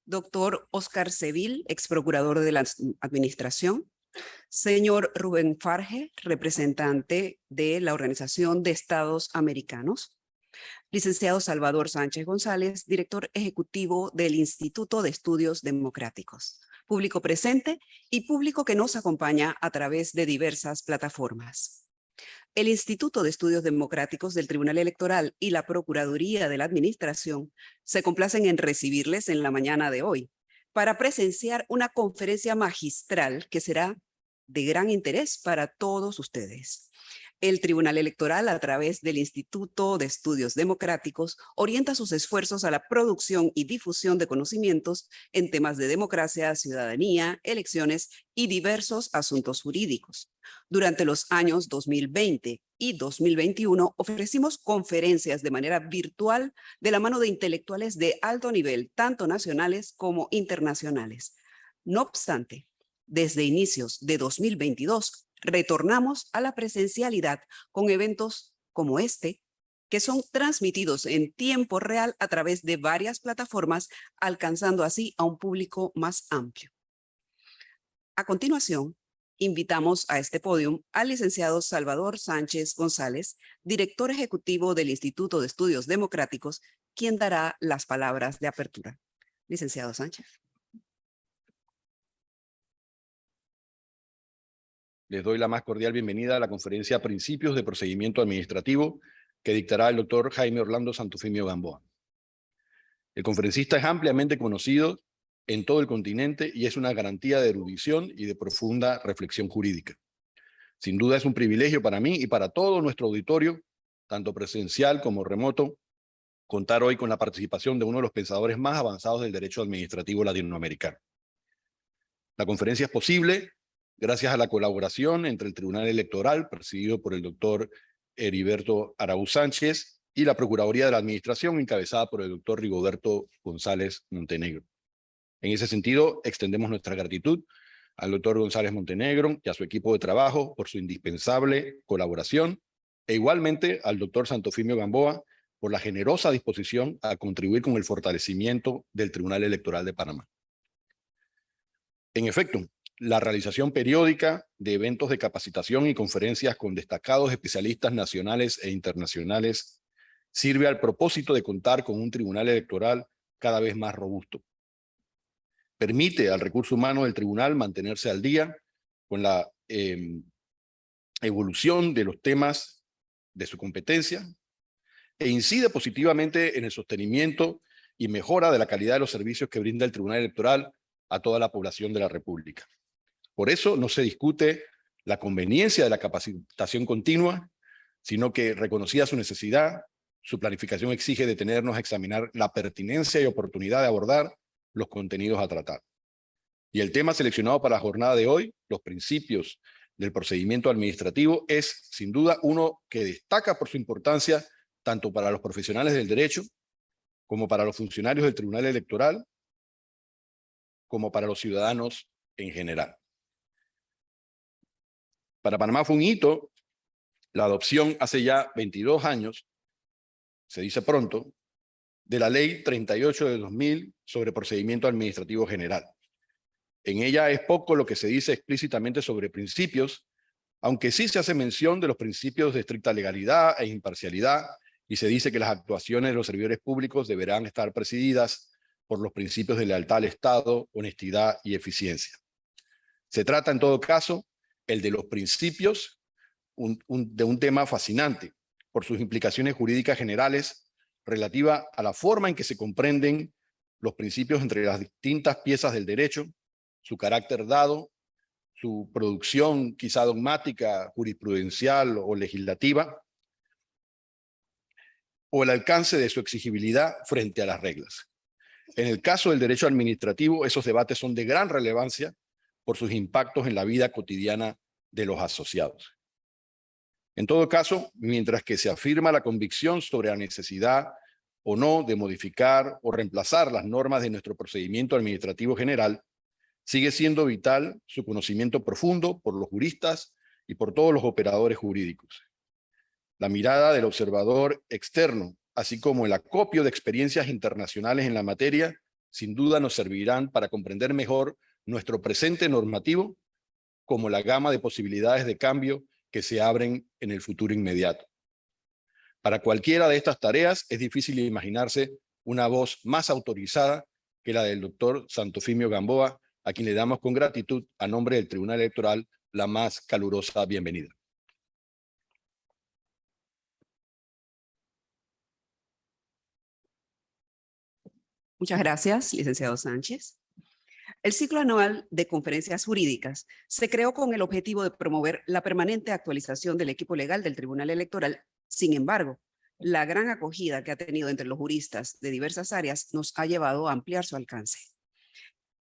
Doctor Oscar Seville, ex procurador de la Administración. Señor Rubén Farge, representante de la Organización de Estados Americanos. Licenciado Salvador Sánchez González, director ejecutivo del Instituto de Estudios Democráticos. Público presente y público que nos acompaña a través de diversas plataformas. El Instituto de Estudios Democráticos del Tribunal Electoral y la Procuraduría de la Administración se complacen en recibirles en la mañana de hoy para presenciar una conferencia magistral que será de gran interés para todos ustedes. El Tribunal Electoral, a través del Instituto de Estudios Democráticos, orienta sus esfuerzos a la producción y difusión de conocimientos en temas de democracia, ciudadanía, elecciones y diversos asuntos jurídicos. Durante los años 2020 y 2021 ofrecimos conferencias de manera virtual de la mano de intelectuales de alto nivel, tanto nacionales como internacionales. No obstante, desde inicios de 2022, retornamos a la presencialidad con eventos como este, que son transmitidos en tiempo real a través de varias plataformas, alcanzando así a un público más amplio. A continuación, invitamos a este podio al licenciado Salvador Sánchez González, director ejecutivo del Instituto de Estudios Democráticos, quien dará las palabras de apertura. Licenciado Sánchez. Les doy la más cordial bienvenida a la conferencia Principios de Procedimiento Administrativo que dictará el doctor Jaime Orlando Santofimio Gamboa. El conferencista es ampliamente conocido en todo el continente y es una garantía de erudición y de profunda reflexión jurídica. Sin duda es un privilegio para mí y para todo nuestro auditorio, tanto presencial como remoto, contar hoy con la participación de uno de los pensadores más avanzados del derecho administrativo latinoamericano. La conferencia es posible gracias a la colaboración entre el Tribunal Electoral, presidido por el doctor Heriberto Araúz Sánchez, y la Procuraduría de la Administración, encabezada por el doctor Rigoberto González Montenegro. En ese sentido, extendemos nuestra gratitud al doctor González Montenegro y a su equipo de trabajo por su indispensable colaboración, e igualmente al doctor Santofimio Gamboa por la generosa disposición a contribuir con el fortalecimiento del Tribunal Electoral de Panamá. En efecto, la realización periódica de eventos de capacitación y conferencias con destacados especialistas nacionales e internacionales sirve al propósito de contar con un tribunal electoral cada vez más robusto. Permite al recurso humano del tribunal mantenerse al día con la evolución de los temas de su competencia e incide positivamente en el sostenimiento y mejora de la calidad de los servicios que brinda el Tribunal Electoral a toda la población de la República. Por eso no se discute la conveniencia de la capacitación continua, sino que, reconocida su necesidad, su planificación exige detenernos a examinar la pertinencia y oportunidad de abordar los contenidos a tratar. Y el tema seleccionado para la jornada de hoy, los principios del procedimiento administrativo, es sin duda uno que destaca por su importancia tanto para los profesionales del derecho, como para los funcionarios del Tribunal Electoral, como para los ciudadanos en general. Para Panamá fue un hito la adopción hace ya 22 años, se dice pronto, de la Ley 38 de 2000 sobre procedimiento administrativo general. En ella es poco lo que se dice explícitamente sobre principios, aunque sí se hace mención de los principios de estricta legalidad e imparcialidad, y se dice que las actuaciones de los servidores públicos deberán estar presididas por los principios de lealtad al Estado, honestidad y eficiencia. Se trata en todo caso el de los principios, de un tema fascinante por sus implicaciones jurídicas generales relativa a la forma en que se comprenden los principios entre las distintas piezas del derecho, su carácter dado, su producción quizá dogmática, jurisprudencial o legislativa, o el alcance de su exigibilidad frente a las reglas. En el caso del derecho administrativo, esos debates son de gran relevancia por sus impactos en la vida cotidiana de los asociados. En todo caso, mientras que se afirma la convicción sobre la necesidad o no de modificar o reemplazar las normas de nuestro procedimiento administrativo general, sigue siendo vital su conocimiento profundo por los juristas y por todos los operadores jurídicos. La mirada del observador externo, así como el acopio de experiencias internacionales en la materia, sin duda nos servirán para comprender mejor nuestro presente normativo como la gama de posibilidades de cambio que se abren en el futuro inmediato. Para cualquiera de estas tareas es difícil imaginarse una voz más autorizada que la del doctor Santofimio Gamboa, a quien le damos con gratitud a nombre del Tribunal Electoral la más calurosa bienvenida. Muchas gracias, licenciado Sánchez. El ciclo anual de conferencias jurídicas se creó con el objetivo de promover la permanente actualización del equipo legal del Tribunal Electoral. Sin embargo, la gran acogida que ha tenido entre los juristas de diversas áreas nos ha llevado a ampliar su alcance.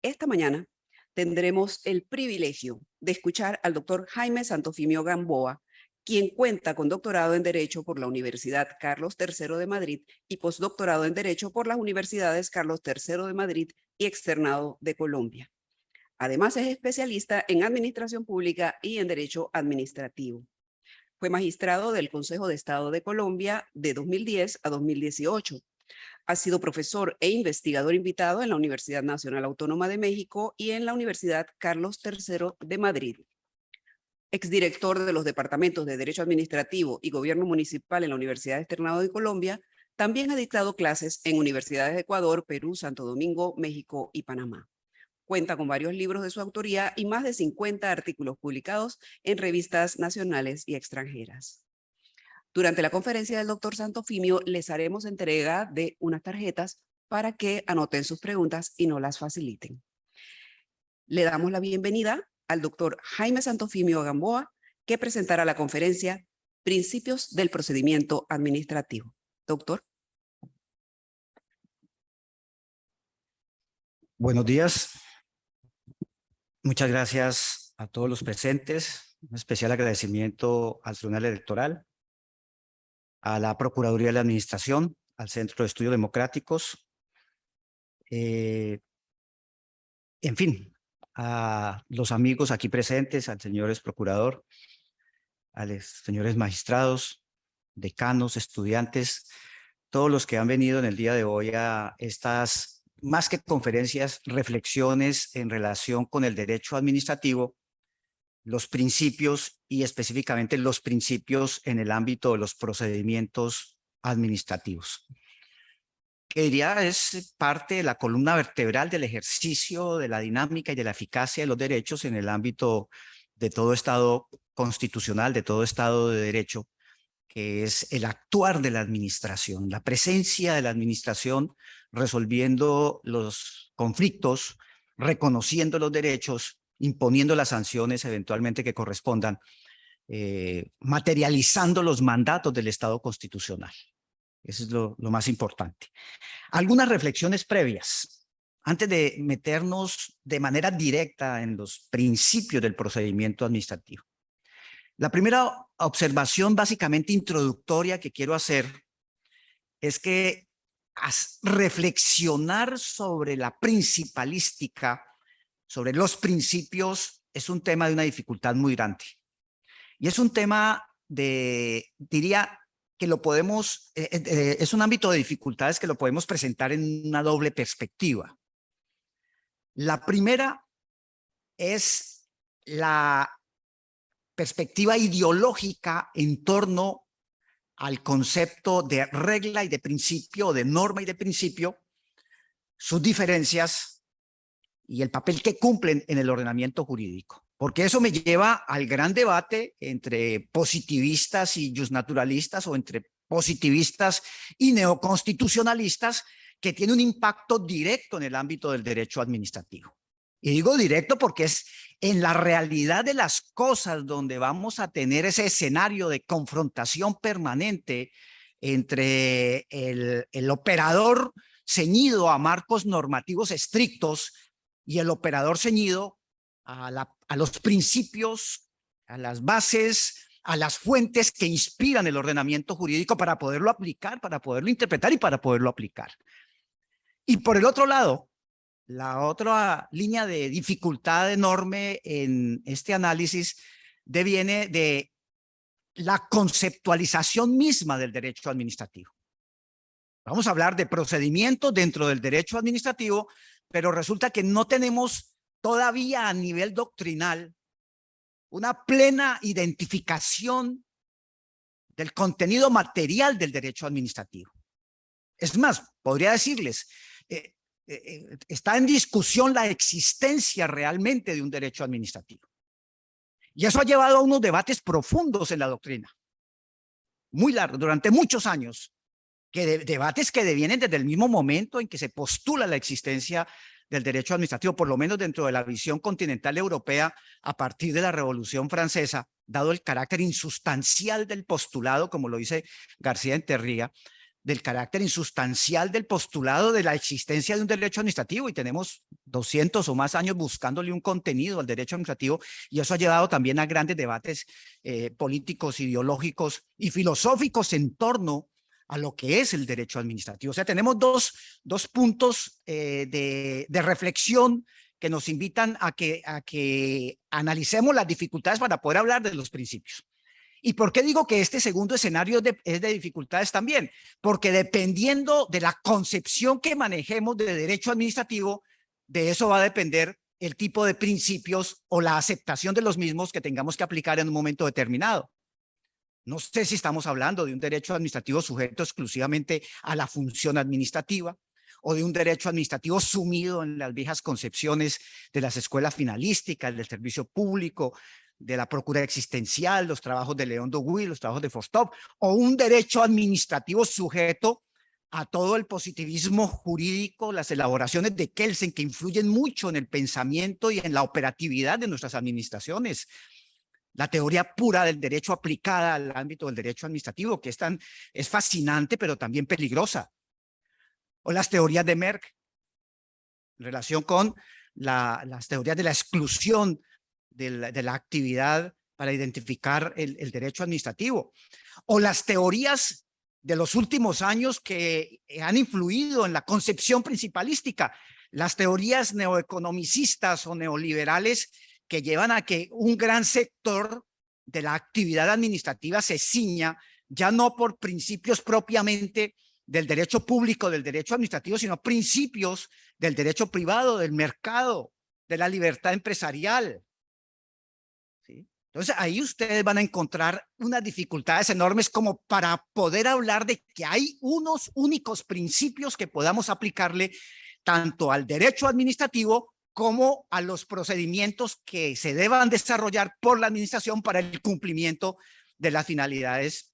Esta mañana tendremos el privilegio de escuchar al doctor Jaime Santofimio Gamboa, quien cuenta con doctorado en Derecho por la Universidad Carlos III de Madrid y postdoctorado en Derecho por las Universidades Carlos III de Madrid y Externado de Colombia. Además, es especialista en Administración Pública y en Derecho Administrativo. Fue magistrado del Consejo de Estado de Colombia de 2010 a 2018. Ha sido profesor e investigador invitado en la Universidad Nacional Autónoma de México y en la Universidad Carlos III de Madrid. Exdirector de los Departamentos de Derecho Administrativo y Gobierno Municipal en la Universidad Externado de Colombia, también ha dictado clases en universidades de Ecuador, Perú, Santo Domingo, México y Panamá. Cuenta con varios libros de su autoría y más de 50 artículos publicados en revistas nacionales y extranjeras. Durante la conferencia del doctor Santofimio les haremos entrega de unas tarjetas para que anoten sus preguntas y no las faciliten. Le damos la bienvenida al doctor Jaime Santofimio Gamboa, que presentará la conferencia Principios del Procedimiento Administrativo. Doctor. Buenos días. Muchas gracias a todos los presentes. Un especial agradecimiento al Tribunal Electoral, a la Procuraduría de la Administración, al Centro de Estudios Democráticos, en fin, a los amigos aquí presentes, al señores procurador, a los señores magistrados, decanos, estudiantes, todos los que han venido en el día de hoy a estas, más que conferencias, reflexiones en relación con el derecho administrativo, los principios y específicamente los principios en el ámbito de los procedimientos administrativos. Que diría es parte de la columna vertebral del ejercicio de la dinámica y de la eficacia de los derechos en el ámbito de todo Estado constitucional, de todo Estado de Derecho, que es el actuar de la administración, la presencia de la administración resolviendo los conflictos, reconociendo los derechos, imponiendo las sanciones eventualmente que correspondan, materializando los mandatos del Estado constitucional. Eso es lo más importante. Algunas reflexiones previas, antes de meternos de manera directa en los principios del procedimiento administrativo. La primera observación básicamente introductoria que quiero hacer es que reflexionar sobre la principalística, sobre los principios, es un tema de una dificultad muy grande. Y es un tema diría que lo podemos, es un ámbito de dificultades que lo podemos presentar en una doble perspectiva. La primera es la perspectiva ideológica en torno al concepto de regla y de principio, de norma y de principio, sus diferencias y el papel que cumplen en el ordenamiento jurídico. Porque eso me lleva al gran debate entre positivistas y justnaturalistas o entre positivistas y neoconstitucionalistas que tiene un impacto directo en el ámbito del derecho administrativo. Y digo directo porque es en la realidad de las cosas donde vamos a tener ese escenario de confrontación permanente entre el operador ceñido a marcos normativos estrictos y el operador ceñido a los principios, a las bases, a las fuentes que inspiran el ordenamiento jurídico para poderlo aplicar, para poderlo interpretar y para poderlo aplicar. Y por el otro lado, la otra línea de dificultad enorme en este análisis deviene de la conceptualización misma del derecho administrativo. Vamos a hablar de procedimientos dentro del derecho administrativo, pero resulta que no tenemos todavía a nivel doctrinal una plena identificación del contenido material del derecho administrativo. Es más, podría decirles, está en discusión la existencia realmente de un derecho administrativo. Y eso ha llevado a unos debates profundos en la doctrina, muy largos, durante muchos años, debates que devienen desde el mismo momento en que se postula la existencia del derecho administrativo, por lo menos dentro de la visión continental europea, a partir de la Revolución Francesa, dado el carácter insustancial del postulado, como lo dice García Enterría, del carácter insustancial del postulado de la existencia de un derecho administrativo, y tenemos 200 o más años buscándole un contenido al derecho administrativo, y eso ha llevado también a grandes debates políticos, ideológicos y filosóficos en torno a lo que es el derecho administrativo. O sea, tenemos dos puntos de reflexión que nos invitan a que analicemos las dificultades para poder hablar de los principios. ¿Y por qué digo que este segundo escenario es de dificultades también? Porque dependiendo de la concepción que manejemos de derecho administrativo, de eso va a depender el tipo de principios o la aceptación de los mismos que tengamos que aplicar en un momento determinado. No sé si estamos hablando de un derecho administrativo sujeto exclusivamente a la función administrativa o de un derecho administrativo sumido en las viejas concepciones de las escuelas finalísticas, del servicio público, de la procura existencial, los trabajos de León Dogui, los trabajos de Forstov, o un derecho administrativo sujeto a todo el positivismo jurídico, las elaboraciones de Kelsen, que influyen mucho en el pensamiento y en la operatividad de nuestras administraciones. La teoría pura del derecho aplicada al ámbito del derecho administrativo, que es fascinante, pero también peligrosa. O las teorías de Merck, en relación con las teorías de la exclusión de la actividad para identificar el derecho administrativo. O las teorías de los últimos años que han influido en la concepción principalística, las teorías neoeconomicistas o neoliberales que llevan a que un gran sector de la actividad administrativa se ciña ya no por principios propiamente del derecho público, del derecho administrativo, sino principios del derecho privado, del mercado, de la libertad empresarial. ¿Sí? Entonces ahí ustedes van a encontrar unas dificultades enormes como para poder hablar de que hay unos únicos principios que podamos aplicarle tanto al derecho administrativo como a los procedimientos que se deban desarrollar por la administración para el cumplimiento de las finalidades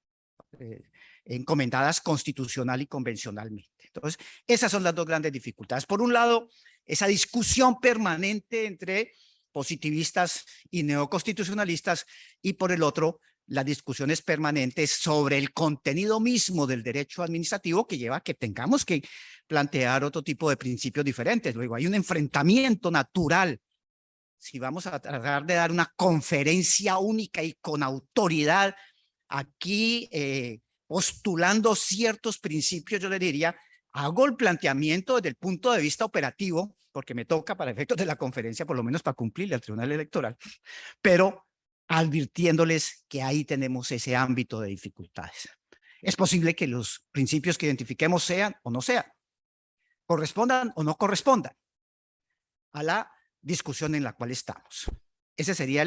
encomendadas constitucional y convencionalmente. Entonces, esas son las dos grandes dificultades. Por un lado, esa discusión permanente entre positivistas y neoconstitucionalistas, y por el otro, las discusiones permanentes sobre el contenido mismo del derecho administrativo, que lleva a que tengamos que plantear otro tipo de principios diferentes. Luego hay un enfrentamiento natural. Si vamos a tratar de dar una conferencia única y con autoridad aquí postulando ciertos principios, yo le diría, hago el planteamiento desde el punto de vista operativo, porque me toca para efectos de la conferencia, por lo menos para cumplirle al Tribunal Electoral, pero advirtiéndoles que ahí tenemos ese ámbito de dificultades. Es posible que los principios que identifiquemos sean o no sean, correspondan o no correspondan a la discusión en la cual estamos. Ese sería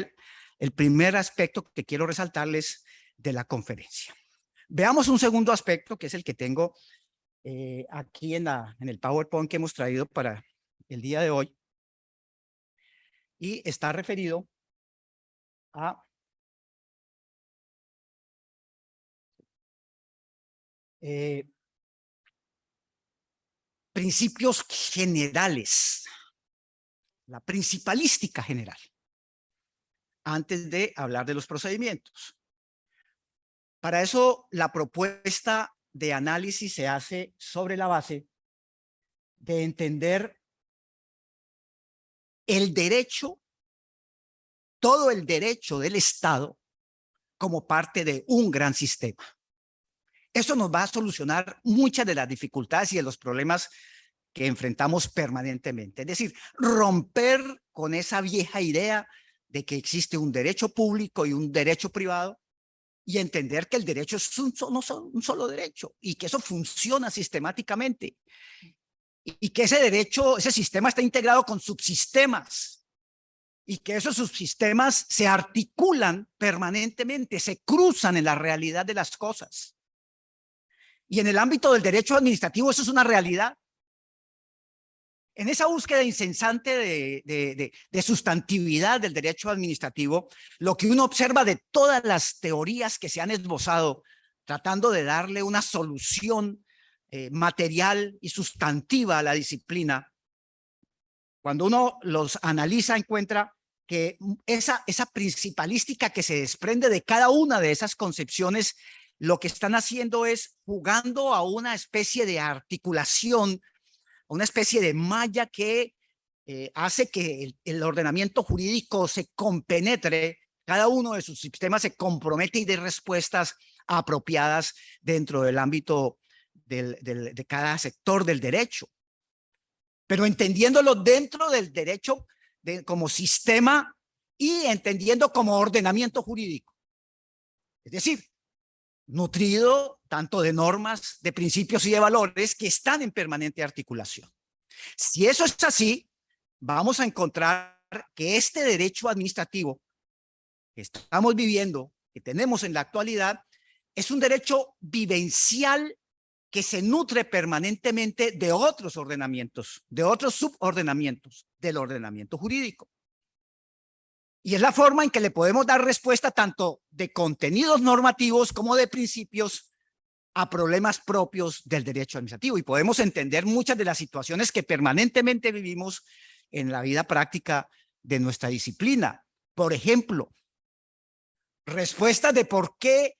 el primer aspecto que quiero resaltarles de la conferencia. Veamos un segundo aspecto, que es el que tengo aquí en el PowerPoint que hemos traído para el día de hoy, y está referido a principios generales, la principalística general, antes de hablar de los procedimientos. Para eso, la propuesta de análisis se hace sobre la base de entender el derecho, todo el derecho del Estado como parte de un gran sistema. Eso nos va a solucionar muchas de las dificultades y de los problemas que enfrentamos permanentemente. Es decir, romper con esa vieja idea de que existe un derecho público y un derecho privado, y entender que el derecho es un solo derecho y que eso funciona sistemáticamente y que ese derecho, ese sistema está integrado con subsistemas y que esos subsistemas se articulan permanentemente, se cruzan en la realidad de las cosas. Y en el ámbito del derecho administrativo eso es una realidad. En esa búsqueda incesante de sustantividad del derecho administrativo, lo que uno observa de todas las teorías que se han esbozado, tratando de darle una solución material y sustantiva a la disciplina, cuando uno los analiza, encuentra que esa principalística que se desprende de cada una de esas concepciones, lo que están haciendo es jugando a una especie de articulación, una especie de malla que hace que el ordenamiento jurídico se compenetre, cada uno de sus sistemas se compromete y dé respuestas apropiadas dentro del ámbito de cada sector del derecho. Pero entendiéndolo dentro del derecho como sistema y entendiendo como ordenamiento jurídico. Es decir, nutrido tanto de normas, de principios y de valores que están en permanente articulación. Si eso es así, vamos a encontrar que este derecho administrativo que estamos viviendo, que tenemos en la actualidad, es un derecho vivencial que se nutre permanentemente de otros ordenamientos, de otros subordenamientos del ordenamiento jurídico. Y es la forma en que le podemos dar respuesta tanto de contenidos normativos como de principios a problemas propios del derecho administrativo. Y podemos entender muchas de las situaciones que permanentemente vivimos en la vida práctica de nuestra disciplina. Por ejemplo, respuestas de por qué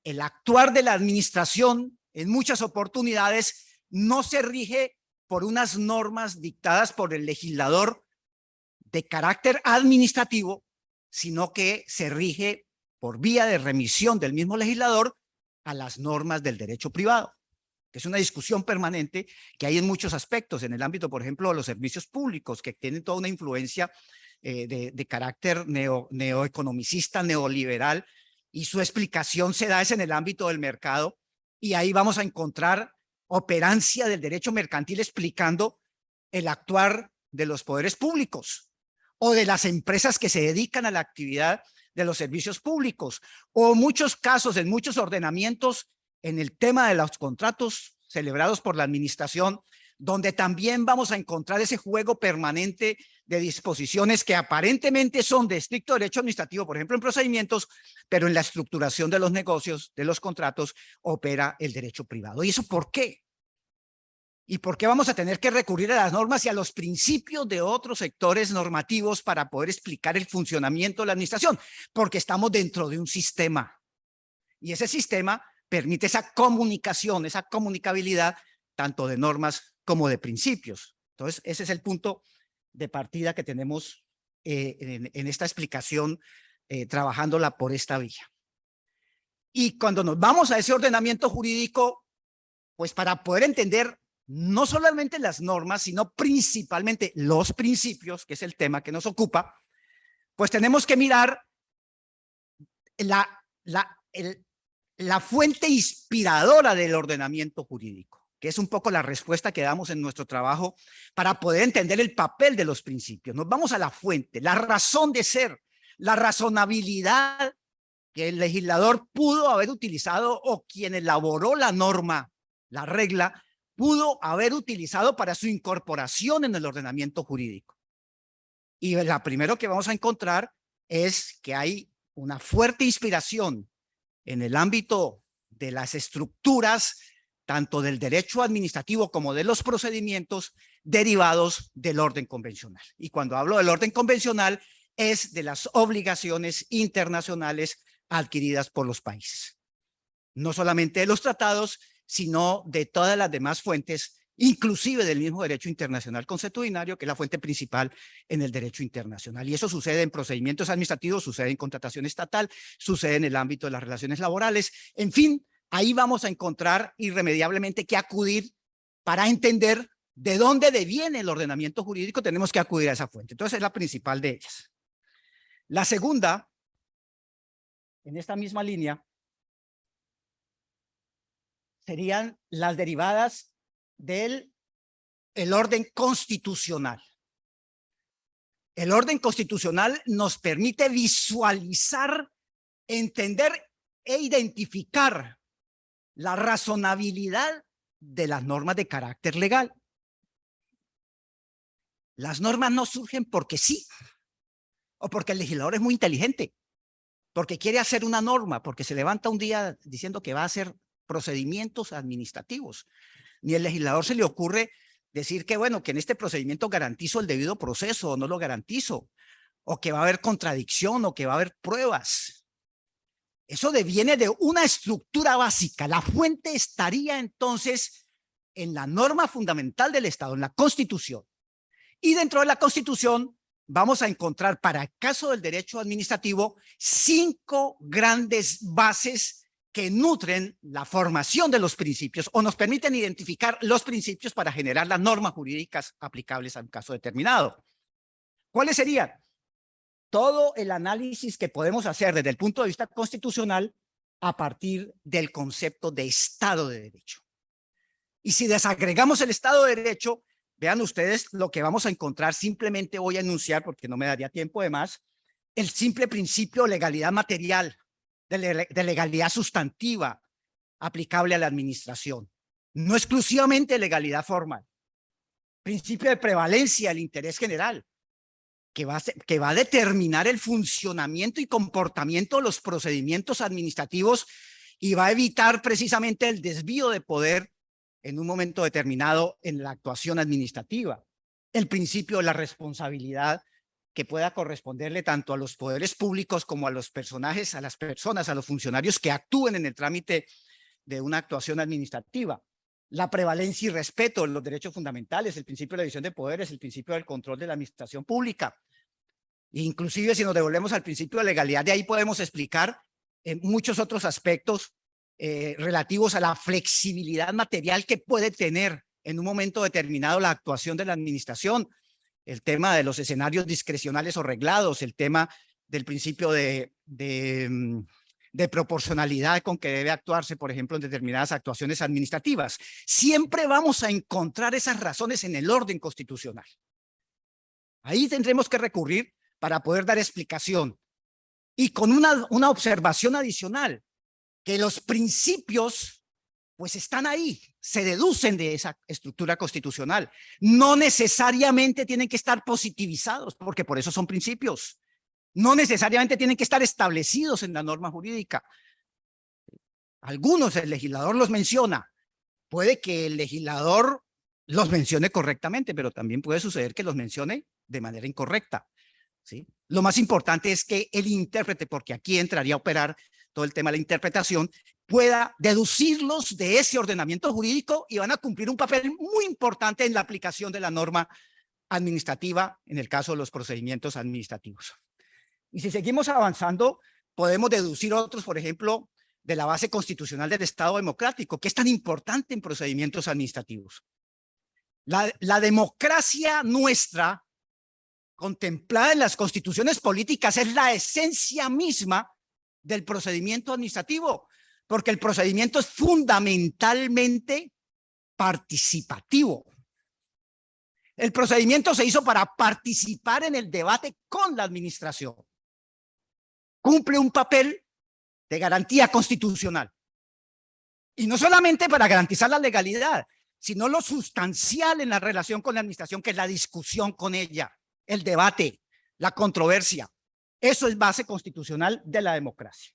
el actuar de la administración en muchas oportunidades no se rige por unas normas dictadas por el legislador de carácter administrativo, sino que se rige por vía de remisión del mismo legislador a las normas del derecho privado, que es una discusión permanente que hay en muchos aspectos, en el ámbito, por ejemplo, de los servicios públicos, que tienen toda una influencia de carácter neoeconomicista, neoliberal, y su explicación se da es en el ámbito del mercado, y ahí vamos a encontrar operancia del derecho mercantil explicando el actuar de los poderes públicos o de las empresas que se dedican a la actividad de los servicios públicos, o muchos casos en muchos ordenamientos en el tema de los contratos celebrados por la administración, donde también vamos a encontrar ese juego permanente de disposiciones que aparentemente son de estricto derecho administrativo, por ejemplo en procedimientos, pero en la estructuración de los negocios, de los contratos, opera el derecho privado. ¿Y eso por qué? ¿Y por qué vamos a tener que recurrir a las normas y a los principios de otros sectores normativos para poder explicar el funcionamiento de la administración? Porque estamos dentro de un sistema. Y ese sistema permite esa comunicación, esa comunicabilidad, tanto de normas como de principios. Entonces, ese es el punto de partida que tenemos en esta explicación, trabajándola por esta vía. Y cuando nos vamos a ese ordenamiento jurídico, pues para poder entender no solamente las normas, sino principalmente los principios, que es el tema que nos ocupa, pues tenemos que mirar la fuente inspiradora del ordenamiento jurídico, que es un poco la respuesta que damos en nuestro trabajo para poder entender el papel de los principios. Nos vamos a la fuente, la razón de ser, la razonabilidad que el legislador pudo haber utilizado o quien elaboró la norma, la regla, pudo haber utilizado para su incorporación en el ordenamiento jurídico. Y la primero que vamos a encontrar es que hay una fuerte inspiración en el ámbito de las estructuras, tanto del derecho administrativo como de los procedimientos derivados del orden convencional. Y cuando hablo del orden convencional es de las obligaciones internacionales adquiridas por los países. No solamente de los tratados, sino de todas las demás fuentes, inclusive del mismo derecho internacional consuetudinario, que es la fuente principal en el derecho internacional. Y eso sucede en procedimientos administrativos, sucede en contratación estatal, sucede en el ámbito de las relaciones laborales. En fin, ahí vamos a encontrar irremediablemente que acudir para entender de dónde deviene el ordenamiento jurídico. Tenemos que acudir a esa fuente. Entonces es la principal de ellas. La segunda, en esta misma línea serían las derivadas del orden constitucional. El orden constitucional nos permite visualizar, entender e identificar la razonabilidad de las normas de carácter legal. Las normas no surgen porque sí, o porque el legislador es muy inteligente, porque quiere hacer una norma, porque se levanta un día diciendo que va a hacer procedimientos administrativos. Ni el legislador se le ocurre decir que, bueno, que en este procedimiento garantizo el debido proceso o no lo garantizo, o que va a haber contradicción o que va a haber pruebas. Eso deviene de una estructura básica. La fuente estaría entonces en la norma fundamental del Estado, en la Constitución. Y dentro de la Constitución vamos a encontrar, para el caso del derecho administrativo, 5 grandes bases que nutren la formación de los principios o nos permiten identificar los principios para generar las normas jurídicas aplicables a un caso determinado. ¿Cuáles serían? Todo el análisis que podemos hacer desde el punto de vista constitucional a partir del concepto de Estado de Derecho. Y si desagregamos el Estado de Derecho, vean ustedes lo que vamos a encontrar. Simplemente voy a enunciar, porque no me daría tiempo de más, el simple principio de legalidad material, de legalidad sustantiva aplicable a la administración, no exclusivamente legalidad formal. Principio de prevalencia del interés general, que va a determinar el funcionamiento y comportamiento de los procedimientos administrativos y va a evitar precisamente el desvío de poder en un momento determinado en la actuación administrativa. El principio de la responsabilidad que pueda corresponderle tanto a los poderes públicos como a los personajes, a las personas, a los funcionarios que actúen en el trámite de una actuación administrativa. La prevalencia y respeto de los derechos fundamentales, el principio de la división de poderes, el principio del control de la administración pública. Inclusive si nos devolvemos al principio de legalidad, de ahí podemos explicar muchos otros aspectos relativos a la flexibilidad material que puede tener en un momento determinado la actuación de la administración, el tema de los escenarios discrecionales o reglados, el tema del principio de proporcionalidad con que debe actuarse, por ejemplo, en determinadas actuaciones administrativas. Siempre vamos a encontrar esas razones en el orden constitucional. Ahí tendremos que recurrir para poder dar explicación. Y con una observación adicional, que los principios pues están ahí, se deducen de esa estructura constitucional. No necesariamente tienen que estar positivizados, porque por eso son principios. No necesariamente tienen que estar establecidos en la norma jurídica. Algunos el legislador los menciona. Puede que el legislador los mencione correctamente, pero también puede suceder que los mencione de manera incorrecta, ¿sí? Lo más importante es que el intérprete, porque aquí entraría a operar todo el tema de la interpretación, pueda deducirlos de ese ordenamiento jurídico y van a cumplir un papel muy importante en la aplicación de la norma administrativa en el caso de los procedimientos administrativos. Y si seguimos avanzando, podemos deducir otros, por ejemplo, de la base constitucional del Estado democrático, que es tan importante en procedimientos administrativos. La democracia nuestra, contemplada en las constituciones políticas, es la esencia misma del procedimiento administrativo, porque el procedimiento es fundamentalmente participativo. El procedimiento se hizo para participar en el debate con la administración. Cumple un papel de garantía constitucional. Y no solamente para garantizar la legalidad, sino lo sustancial en la relación con la administración, que es la discusión con ella, el debate, la controversia. Eso es base constitucional de la democracia.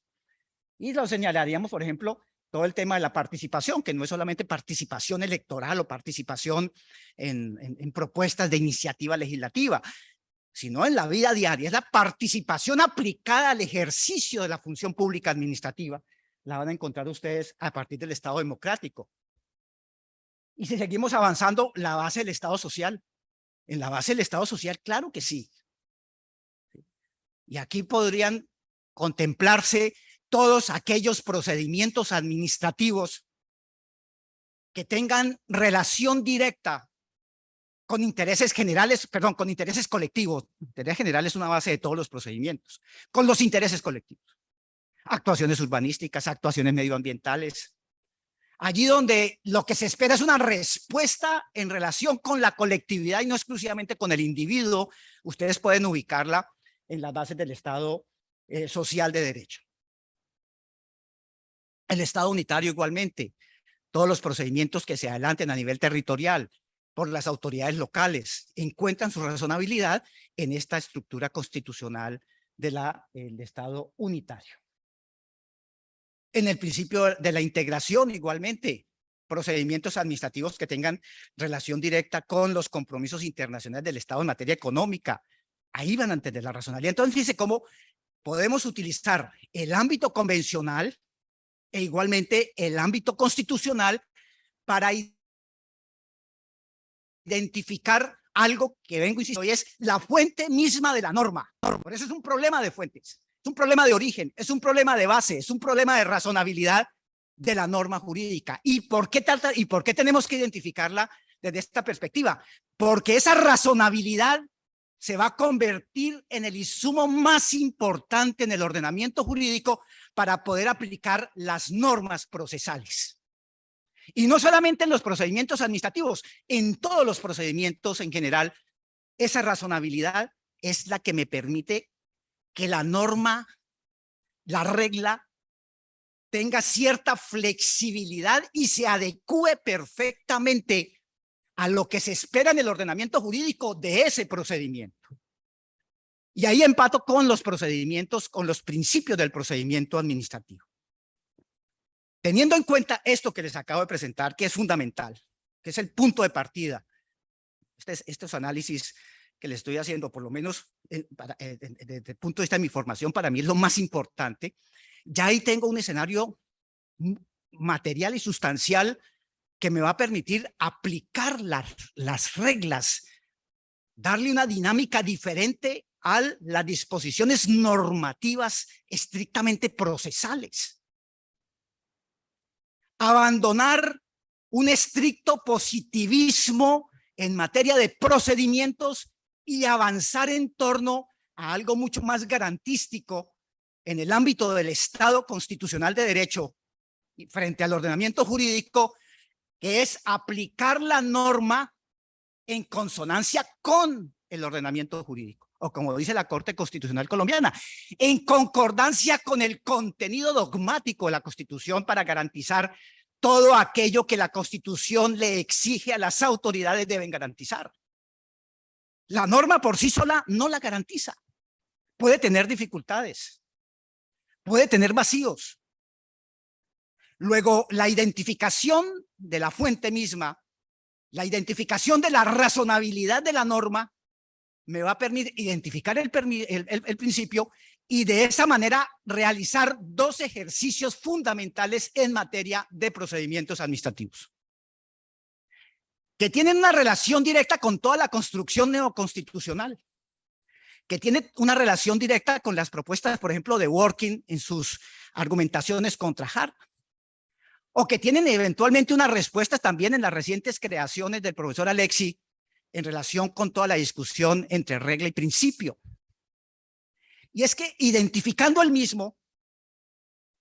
Y lo señalaríamos, por ejemplo, todo el tema de la participación, que no es solamente participación electoral o participación en propuestas de iniciativa legislativa, sino en la vida diaria. Es la participación aplicada al ejercicio de la función pública administrativa. La van a encontrar ustedes a partir del Estado democrático. Y si seguimos avanzando, la base del Estado social. En la base del Estado social, claro que sí. Y aquí podrían contemplarse todos aquellos procedimientos administrativos que tengan relación directa con intereses generales, perdón, con intereses colectivos. Interés general es una base de todos los procedimientos, con los intereses colectivos. actuaciones urbanísticas, actuaciones medioambientales. Allí donde lo que se espera es una respuesta en relación con la colectividad y no exclusivamente con el individuo, ustedes pueden ubicarla en las bases del Estado social de derecho. El Estado unitario igualmente, todos los procedimientos que se adelanten a nivel territorial por las autoridades locales encuentran su razonabilidad en esta estructura constitucional del Estado unitario. En el principio de la integración igualmente, procedimientos administrativos que tengan relación directa con los compromisos internacionales del Estado en materia económica, ahí van a entender la razonabilidad. Entonces, fíjense cómo podemos utilizar el ámbito convencional e igualmente el ámbito constitucional para identificar algo que vengo insistiendo, y es la fuente misma de la norma. Por eso es un problema de fuentes, es un problema de origen, es un problema de base, es un problema de razonabilidad de la norma jurídica. ¿Y por qué tenemos que identificarla desde esta perspectiva? Porque esa razonabilidad se va a convertir en el insumo más importante en el ordenamiento jurídico para poder aplicar las normas procesales. Y no solamente en los procedimientos administrativos, en todos los procedimientos en general, esa razonabilidad es la que me permite que la norma, la regla, tenga cierta flexibilidad y se adecue perfectamente a lo que se espera en el ordenamiento jurídico de ese procedimiento. Y ahí empato con los procedimientos, con los principios del procedimiento administrativo. Teniendo en cuenta esto que les acabo de presentar, que es fundamental, que es el punto de partida, estos análisis que les estoy haciendo, por lo menos desde el punto de vista de mi formación, para mí es lo más importante. Ya ahí tengo un escenario material y sustancial que me va a permitir aplicar las reglas, darle una dinámica diferente a las disposiciones normativas estrictamente procesales. Abandonar un estricto positivismo en materia de procedimientos y avanzar en torno a algo mucho más garantístico en el ámbito del Estado constitucional de derecho y frente al ordenamiento jurídico, que es aplicar la norma en consonancia con el ordenamiento jurídico, o como dice la Corte Constitucional Colombiana, en concordancia con el contenido dogmático de la Constitución para garantizar todo aquello que la Constitución le exige a las autoridades deben garantizar. La norma por sí sola no la garantiza. Puede tener dificultades, puede tener vacíos. Luego, la identificación de la fuente misma, la identificación de la razonabilidad de la norma, me va a permitir identificar el principio y de esa manera realizar dos ejercicios fundamentales en materia de procedimientos administrativos, que tienen una relación directa con toda la construcción neoconstitucional, que tiene una relación directa con las propuestas, por ejemplo, de Dworkin en sus argumentaciones contra Hart, o que tienen eventualmente unas respuestas también en las recientes creaciones del profesor Alexi en relación con toda la discusión entre regla y principio. Y es que identificando el mismo,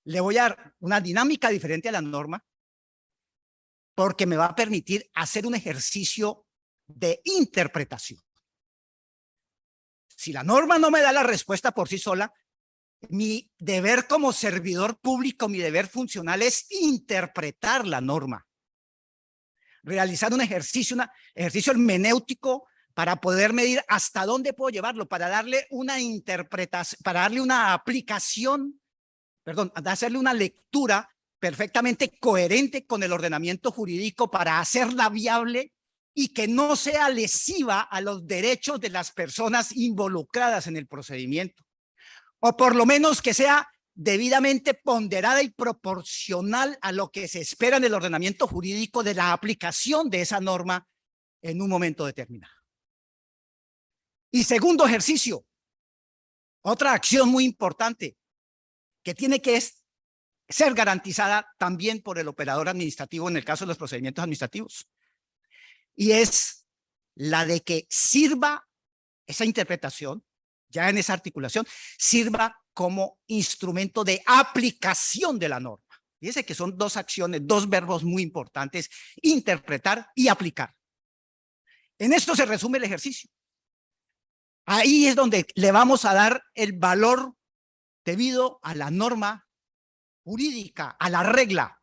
le voy a dar una dinámica diferente a la norma, porque me va a permitir hacer un ejercicio de interpretación. Si la norma no me da la respuesta por sí sola, mi deber como servidor público, mi deber funcional es interpretar la norma. Realizar un ejercicio hermenéutico para poder medir hasta dónde puedo llevarlo, para darle una interpretación, para darle una aplicación, perdón, hacerle una lectura perfectamente coherente con el ordenamiento jurídico para hacerla viable y que no sea lesiva a los derechos de las personas involucradas en el procedimiento, o por lo menos que sea debidamente ponderada y proporcional a lo que se espera en el ordenamiento jurídico de la aplicación de esa norma en un momento determinado. Y segundo ejercicio, otra acción muy importante que tiene que ser garantizada también por el operador administrativo en el caso de los procedimientos administrativos, y es la de que sirva esa interpretación ya en esa articulación, sirva como instrumento de aplicación de la norma. Fíjense que son dos acciones, dos verbos muy importantes: interpretar y aplicar. En esto se resume el ejercicio. Ahí es donde le vamos a dar el valor debido a la norma jurídica, a la regla,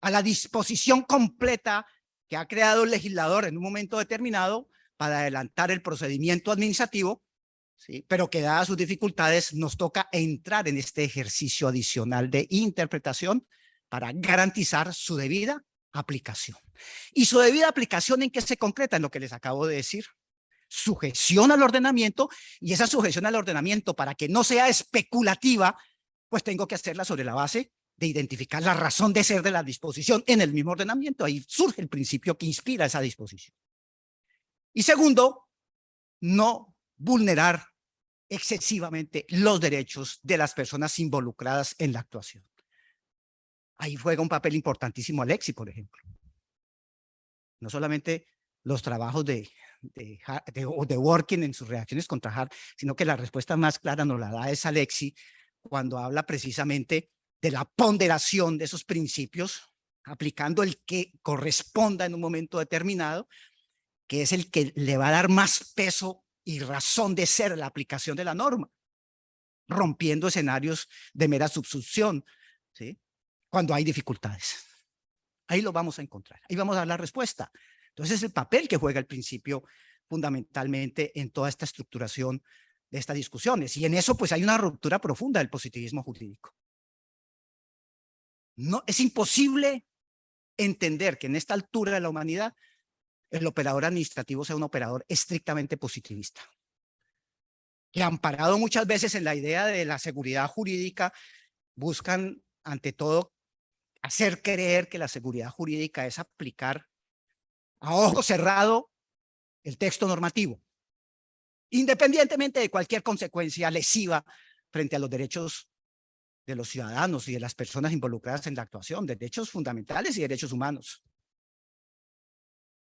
a la disposición completa que ha creado el legislador en un momento determinado para adelantar el procedimiento administrativo, ¿sí? Pero que dadas sus dificultades nos toca entrar en este ejercicio adicional de interpretación para garantizar su debida aplicación. ¿Y su debida aplicación en qué se concreta? En lo que les acabo de decir: sujeción al ordenamiento, y esa sujeción al ordenamiento, para que no sea especulativa, pues tengo que hacerla sobre la base de identificar la razón de ser de la disposición en el mismo ordenamiento. Ahí surge el principio que inspira esa disposición. Y segundo, no vulnerar excesivamente los derechos de las personas involucradas en la actuación. Ahí juega un papel importantísimo Alexis, por ejemplo. No solamente los trabajos de Working en sus reacciones contra Hart, sino que la respuesta más clara nos la da es Alexis cuando habla precisamente de la ponderación de esos principios, aplicando el que corresponda en un momento determinado, que es el que le va a dar más peso y razón de ser la aplicación de la norma, rompiendo escenarios de mera subsunción, ¿sí? Cuando hay dificultades. Ahí lo vamos a encontrar, ahí vamos a dar la respuesta. Entonces es el papel que juega el principio fundamentalmente en toda esta estructuración de estas discusiones, y en eso pues hay una ruptura profunda del positivismo jurídico. No, es imposible entender que en esta altura de la humanidad el operador administrativo sea un operador estrictamente positivista, que amparado muchas veces en la idea de la seguridad jurídica, buscan ante todo hacer creer que la seguridad jurídica es aplicar a ojo cerrado el texto normativo, independientemente de cualquier consecuencia lesiva frente a los derechos de los ciudadanos y de las personas involucradas en la actuación, derechos fundamentales y derechos humanos.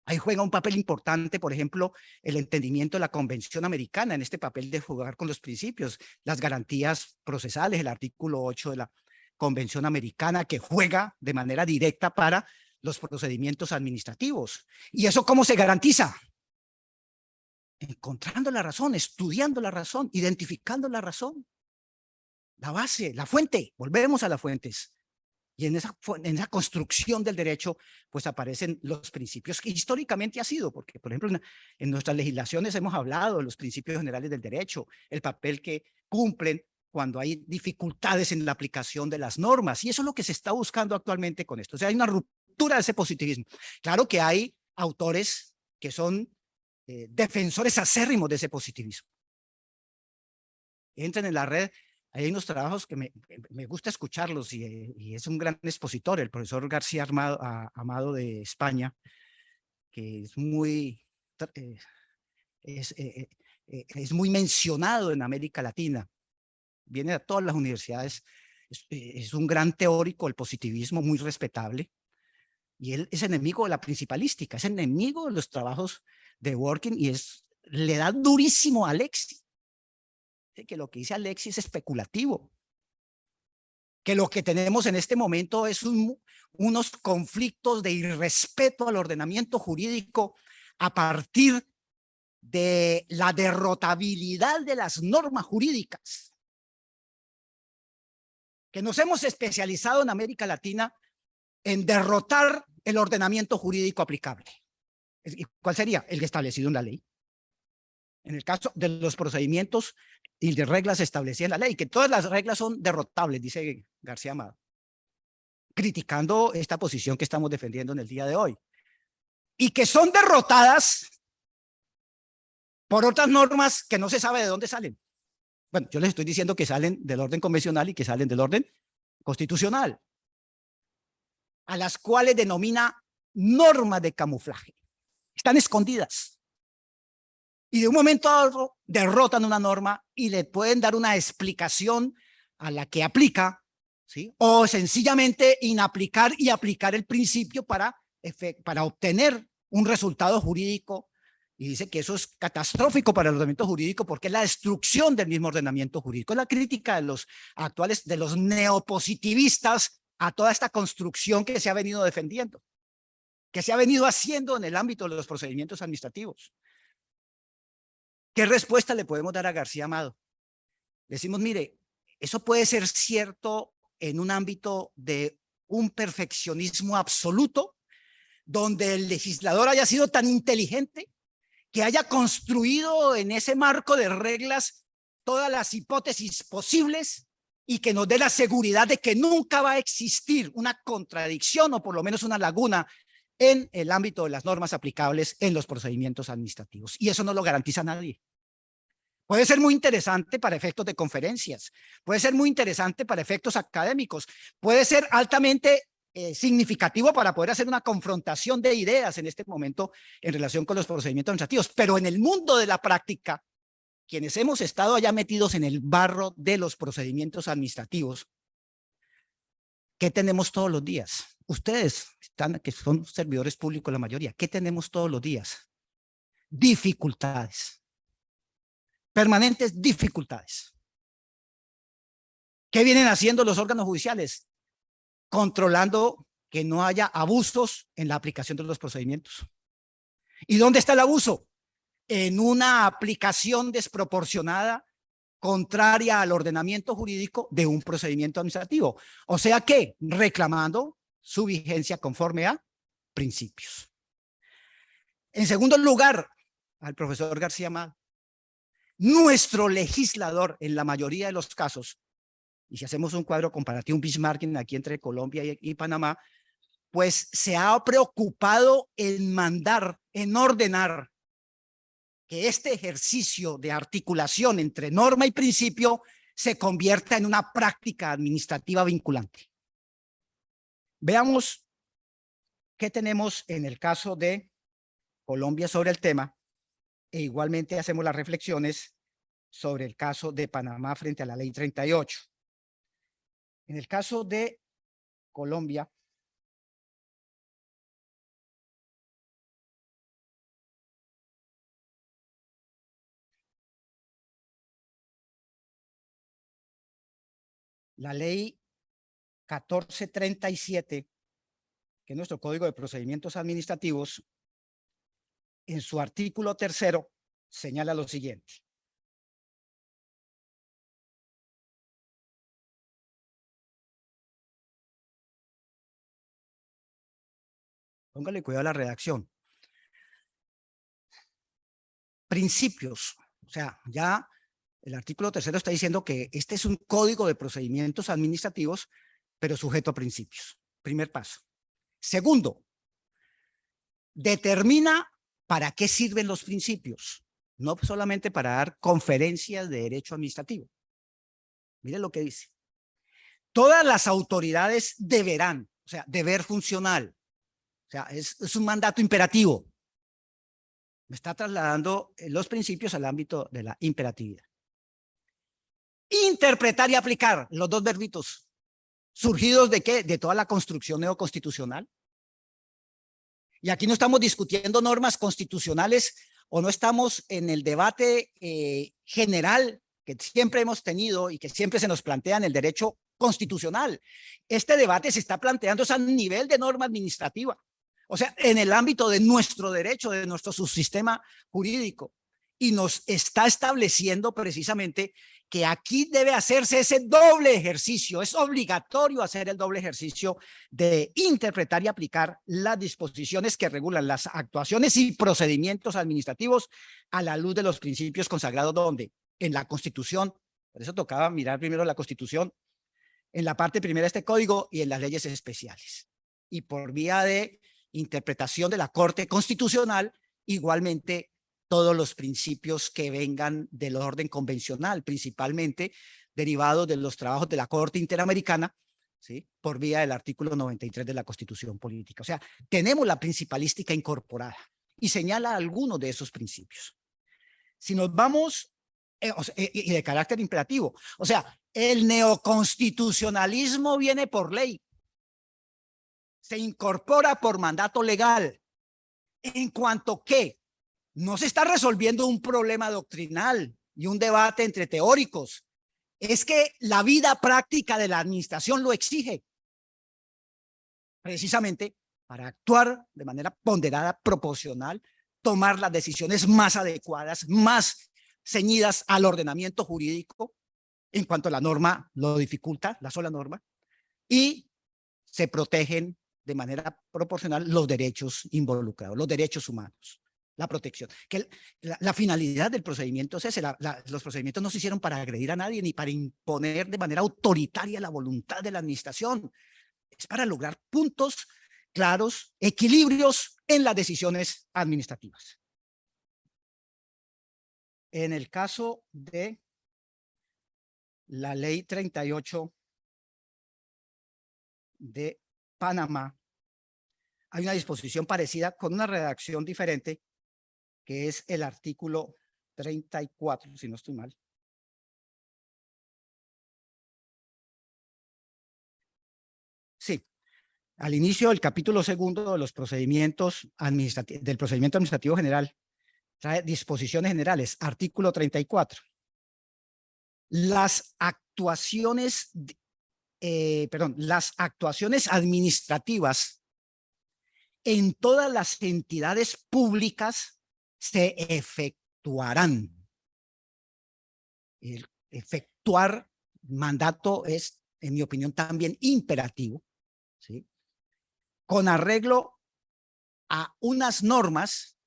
Ahí juega un papel importante, por ejemplo, el entendimiento de la Convención Americana en este papel de jugar con los principios, las garantías procesales, el artículo 8 de la Convención Americana, que juega de manera directa para los procedimientos administrativos. ¿Y eso cómo se garantiza? Encontrando la razón, estudiando la razón, identificando la razón, la base, la fuente. Volvemos a las fuentes. Y en esa construcción del derecho, pues aparecen los principios que históricamente ha sido, porque, por ejemplo, en nuestras legislaciones hemos hablado de los principios generales del derecho, el papel que cumplen cuando hay dificultades en la aplicación de las normas, y eso es lo que se está buscando actualmente con esto. O sea, hay una ruptura de ese positivismo. Claro que hay autores que son defensores acérrimos de ese positivismo. Entren en la red. Hay unos trabajos que me gusta escucharlos, y es un gran expositor, el profesor García Amado de España, que es muy mencionado en América Latina. Viene de todas las universidades, es un gran teórico del positivismo, muy respetable, y él es enemigo de la principalística, es enemigo de los trabajos de Working, y le da durísimo a Alexis. Que lo que dice Alexis es especulativo, que lo que tenemos en este momento es unos conflictos de irrespeto al ordenamiento jurídico a partir de la derrotabilidad de las normas jurídicas, que nos hemos especializado en América Latina en derrotar el ordenamiento jurídico aplicable. ¿Y cuál sería? El establecido en la ley. En el caso de los procedimientos y de reglas establecidas en la ley, que todas las reglas son derrotables, dice García Amado, criticando esta posición que estamos defendiendo en el día de hoy, y que son derrotadas por otras normas que no se sabe de dónde salen. Bueno, yo les estoy diciendo que salen del orden convencional y que salen del orden constitucional, a las cuales denomina normas de camuflaje. Están escondidas. Y de un momento a otro derrotan una norma y le pueden dar una explicación a la que aplica, ¿sí? O sencillamente inaplicar y aplicar el principio para obtener un resultado jurídico Y dice que eso es catastrófico para el ordenamiento jurídico porque es la destrucción del mismo ordenamiento jurídico. Es la crítica de los actuales, de los neopositivistas a toda esta construcción que se ha venido defendiendo, que se ha venido haciendo en el ámbito de los procedimientos administrativos. ¿Qué respuesta le podemos dar a García Amado? Decimos, mire, eso puede ser cierto en un ámbito de un perfeccionismo absoluto, donde el legislador haya sido tan inteligente que haya construido en ese marco de reglas todas las hipótesis posibles y que nos dé la seguridad de que nunca va a existir una contradicción o por lo menos una laguna en el ámbito de las normas aplicables en los procedimientos administrativos. Y eso no lo garantiza nadie. Puede ser muy interesante para efectos de conferencias, puede ser muy interesante para efectos académicos, puede ser altamente significativo para poder hacer una confrontación de ideas en este momento en relación con los procedimientos administrativos, pero en el mundo de la práctica, quienes hemos estado allá metidos en el barro de los procedimientos administrativos, ¿qué tenemos todos los días? Ustedes, que son servidores públicos la mayoría, ¿qué tenemos todos los días? Dificultades, permanentes dificultades. ¿Qué vienen haciendo los órganos judiciales? Controlando que no haya abusos en la aplicación de los procedimientos. ¿Y dónde está el abuso? En una aplicación desproporcionada, contraria al ordenamiento jurídico de un procedimiento administrativo. O sea que reclamando su vigencia conforme a principios. En segundo lugar, al profesor García Amado, nuestro legislador en la mayoría de los casos, y si hacemos un cuadro comparativo, un benchmarking aquí entre Colombia y Panamá, pues se ha preocupado en mandar, en ordenar que este ejercicio de articulación entre norma y principio se convierta en una práctica administrativa vinculante. Veamos qué tenemos en el caso de Colombia sobre el tema e igualmente hacemos las reflexiones sobre el caso de Panamá frente a la ley 38. En el caso de Colombia, la ley 1437, que es nuestro Código de Procedimientos Administrativos, en su artículo 3º señala lo siguiente. Póngale cuidado a la redacción. Principios, o sea, ya el artículo 3º está diciendo que este es un código de procedimientos administrativos, pero sujeto a principios. Primer paso. Segundo, determina para qué sirven los principios, no solamente para dar conferencias de derecho administrativo. Miren lo que dice. Todas las autoridades deberán, o sea, deber funcional, o sea, es un mandato imperativo. Me está trasladando los principios al ámbito de la imperatividad. Interpretar y aplicar, los dos verbitos, surgidos ¿de qué? De toda la construcción neoconstitucional. Y aquí no estamos discutiendo normas constitucionales o no estamos en el debate general que siempre hemos tenido y que siempre se nos plantea en el derecho constitucional. Este debate se está planteando a nivel de norma administrativa. O sea, en el ámbito de nuestro derecho, de nuestro subsistema jurídico. Y nos está estableciendo precisamente que aquí debe hacerse ese doble ejercicio. Es obligatorio hacer el doble ejercicio de interpretar y aplicar las disposiciones que regulan las actuaciones y procedimientos administrativos a la luz de los principios consagrados donde en la Constitución. Por eso tocaba mirar primero la Constitución, en la parte primera de este código y en las leyes especiales. Y por vía de interpretación de la Corte Constitucional, igualmente todos los principios que vengan del orden convencional, principalmente derivados de los trabajos de la Corte Interamericana, ¿sí? Por vía del artículo 93 de la Constitución Política. O sea, tenemos la principalística incorporada y señala algunos de esos principios. Si nos vamos, y de carácter imperativo, o sea, el neoconstitucionalismo viene por ley. Se incorpora por mandato legal, en cuanto que No se está resolviendo un problema doctrinal y un debate entre teóricos. Es que la vida práctica de la administración lo exige. Precisamente para actuar de manera ponderada, proporcional, tomar las decisiones más adecuadas, más ceñidas al ordenamiento jurídico, en cuanto la norma lo dificulta, la sola norma, y se protegen de manera proporcional los derechos involucrados, los derechos humanos, la protección. Que la finalidad del procedimiento es ese, los procedimientos no se hicieron para agredir a nadie ni para imponer de manera autoritaria la voluntad de la administración. Es para lograr puntos claros, equilibrios en las decisiones administrativas. En el caso de la ley 38 de Panamá, hay una disposición parecida con una redacción diferente, que es el artículo 34, si no estoy mal. Sí, al inicio del capítulo segundo de los procedimientos del procedimiento administrativo general, trae disposiciones generales, artículo 34. Las actuaciones, las actuaciones administrativas en todas las entidades públicas se efectuarán. El efectuar mandato es, en mi opinión, también imperativo, ¿sí? Con arreglo a unas normas,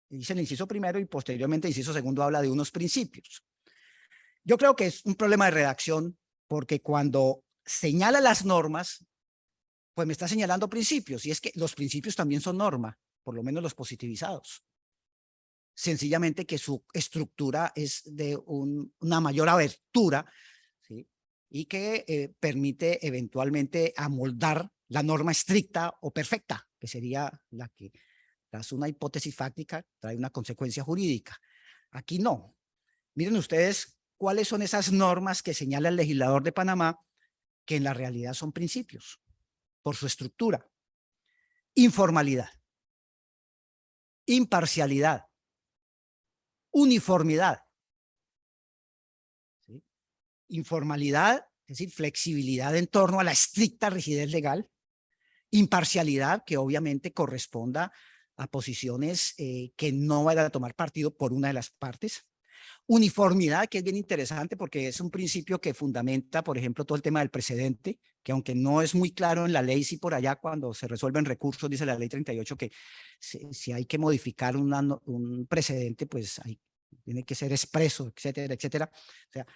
dice el inciso primero y posteriormente el inciso segundo habla de unos principios. Yo creo que es un problema de redacción porque cuando señala las normas, pues me está señalando principios, y es que los principios también son norma, por lo menos los positivizados. Sencillamente que su estructura es de una mayor abertura, ¿sí? Y que permite eventualmente amoldar la norma estricta o perfecta, que sería la que, tras una hipótesis fáctica, trae una consecuencia jurídica. Aquí no. Miren ustedes cuáles son esas normas que señala el legislador de Panamá, que en la realidad son principios, por su estructura. Informalidad, imparcialidad, uniformidad. ¿Sí? Informalidad, es decir, flexibilidad en torno a la estricta rigidez legal. Imparcialidad, que obviamente corresponda a posiciones que no van a tomar partido por una de las partes. Uniformidad, que es bien interesante porque es un principio que fundamenta, por ejemplo, todo el tema del precedente, que aunque no es muy claro en la ley, sí por allá cuando se resuelven recursos, dice la ley 38 que si hay que modificar un precedente, pues tiene que ser expreso, etcétera, etcétera. O sea,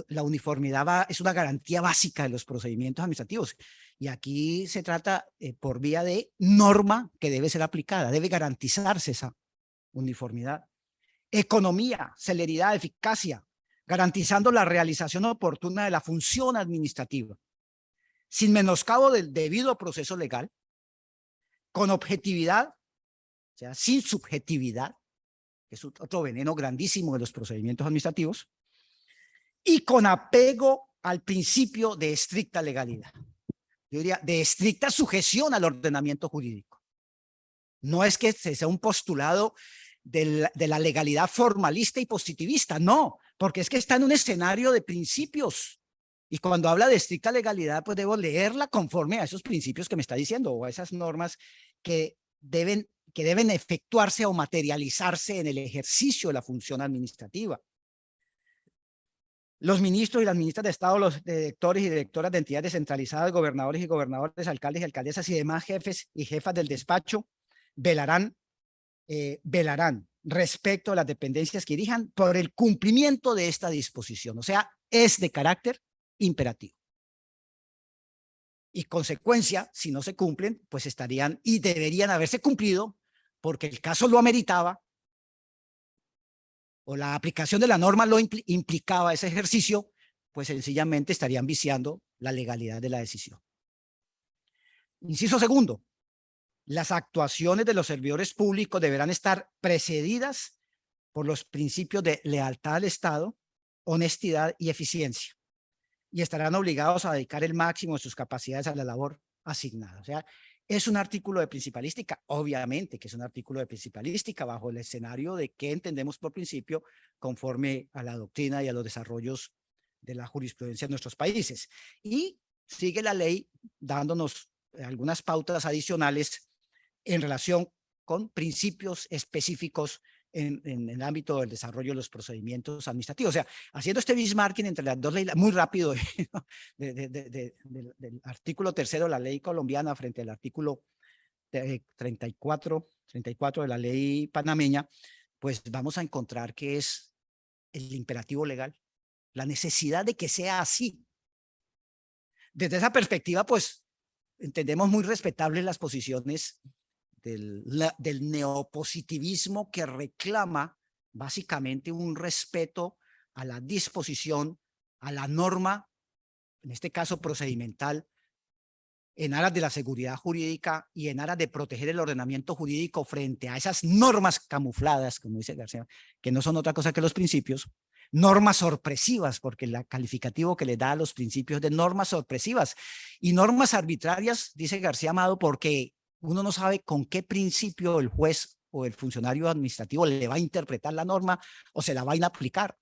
la uniformidad es una garantía básica de los procedimientos administrativos. Y aquí se trata por vía de norma que debe ser aplicada, debe garantizarse esa uniformidad. Economía, celeridad, eficacia, garantizando la realización oportuna de la función administrativa, sin menoscabo del debido proceso legal, con objetividad, o sea, sin subjetividad, que es otro veneno grandísimo de los procedimientos administrativos, y con apego al principio de estricta legalidad. Yo diría, de estricta sujeción al ordenamiento jurídico. No es que sea un postulado de la legalidad formalista y positivista, no, porque es que está en un escenario de principios. Y cuando habla de estricta legalidad, pues debo leerla conforme a esos principios que me está diciendo, o a esas normas que deben efectuarse o materializarse en el ejercicio de la función administrativa. Los ministros y las ministras de Estado, los directores y directoras de entidades descentralizadas, gobernadores y gobernadores, alcaldes y alcaldesas y demás jefes y jefas del despacho velarán respecto a las dependencias que dirijan por el cumplimiento de esta disposición. O sea, es de carácter imperativo. Y consecuencia, si no se cumplen, pues estarían y deberían haberse cumplido porque el caso lo ameritaba o la aplicación de la norma lo implicaba ese ejercicio, pues sencillamente estarían viciando la legalidad de la decisión. Inciso segundo, las actuaciones de los servidores públicos deberán estar precedidas por los principios de lealtad al Estado, honestidad y eficiencia, y estarán obligados a dedicar el máximo de sus capacidades a la labor asignada. O sea, ¿Es un artículo de principalística? Obviamente que es un artículo de principalística bajo el escenario de qué entendemos por principio conforme a la doctrina y a los desarrollos de la jurisprudencia en nuestros países. Y sigue la ley dándonos algunas pautas adicionales en relación con principios específicos en el ámbito del desarrollo de los procedimientos administrativos. O sea, haciendo este benchmarking entre las dos leyes, muy rápido, del artículo 3º de la ley colombiana frente al artículo 34 de la ley panameña, pues vamos a encontrar que es el imperativo legal, la necesidad de que sea así. Desde esa perspectiva, pues, entendemos muy respetables las posiciones del neopositivismo que reclama básicamente un respeto a la disposición, a la norma, en este caso procedimental, en aras de la seguridad jurídica y en aras de proteger el ordenamiento jurídico frente a esas normas camufladas, como dice García, que no son otra cosa que los principios, normas sorpresivas, porque el calificativo que le da a los principios de normas sorpresivas y normas arbitrarias, dice García Amado, porque uno no sabe con qué principio el juez o el funcionario administrativo le va a interpretar la norma o se la va a aplicar.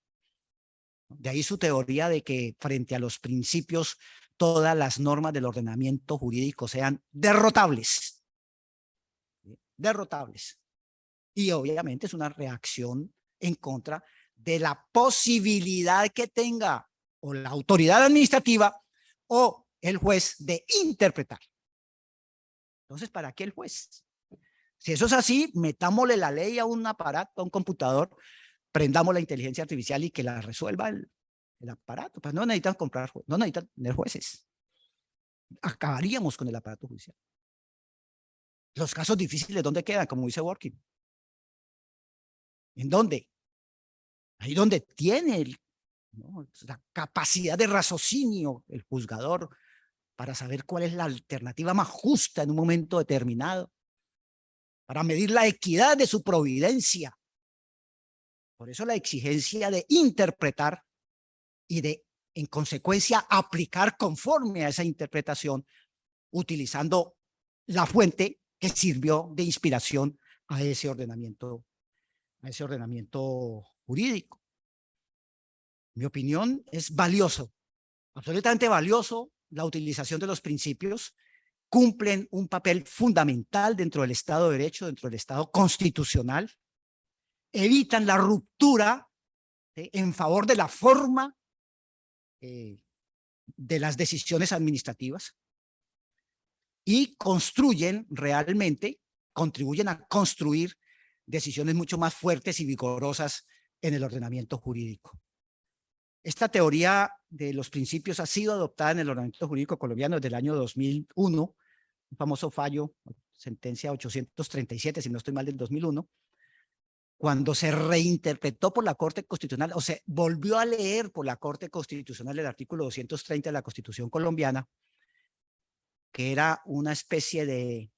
De ahí su teoría de que frente a los principios todas las normas del ordenamiento jurídico sean derrotables. Derrotables. Y obviamente es una reacción en contra de la posibilidad que tenga o la autoridad administrativa o el juez de interpretar. Entonces, ¿para qué el juez? Si eso es así, metámosle la ley a un aparato, a un computador, prendamos la inteligencia artificial y que la resuelva el aparato. Pues no necesitan comprar, no necesitan tener jueces. Acabaríamos con el aparato judicial. Los casos difíciles, ¿dónde quedan? Como dice Working. ¿En dónde? Ahí donde tiene la capacidad de raciocinio el juzgador para saber cuál es la alternativa más justa en un momento determinado, para medir la equidad de su providencia. Por eso la exigencia de interpretar y de, en consecuencia, aplicar conforme a esa interpretación, utilizando la fuente que sirvió de inspiración a ese ordenamiento jurídico. Mi opinión es valioso, absolutamente valioso la utilización de los principios, cumplen un papel fundamental dentro del Estado de Derecho, dentro del Estado constitucional, evitan la ruptura en favor de la forma de las decisiones administrativas y construyen realmente, contribuyen a construir decisiones mucho más fuertes y vigorosas en el ordenamiento jurídico. Esta teoría de los principios ha sido adoptada en el ordenamiento jurídico colombiano desde el año 2001, un famoso fallo, sentencia 837, si no estoy mal, del 2001, cuando se reinterpretó por la Corte Constitucional, o se volvió a leer por la Corte Constitucional el artículo 230 de la Constitución colombiana, que era una especie de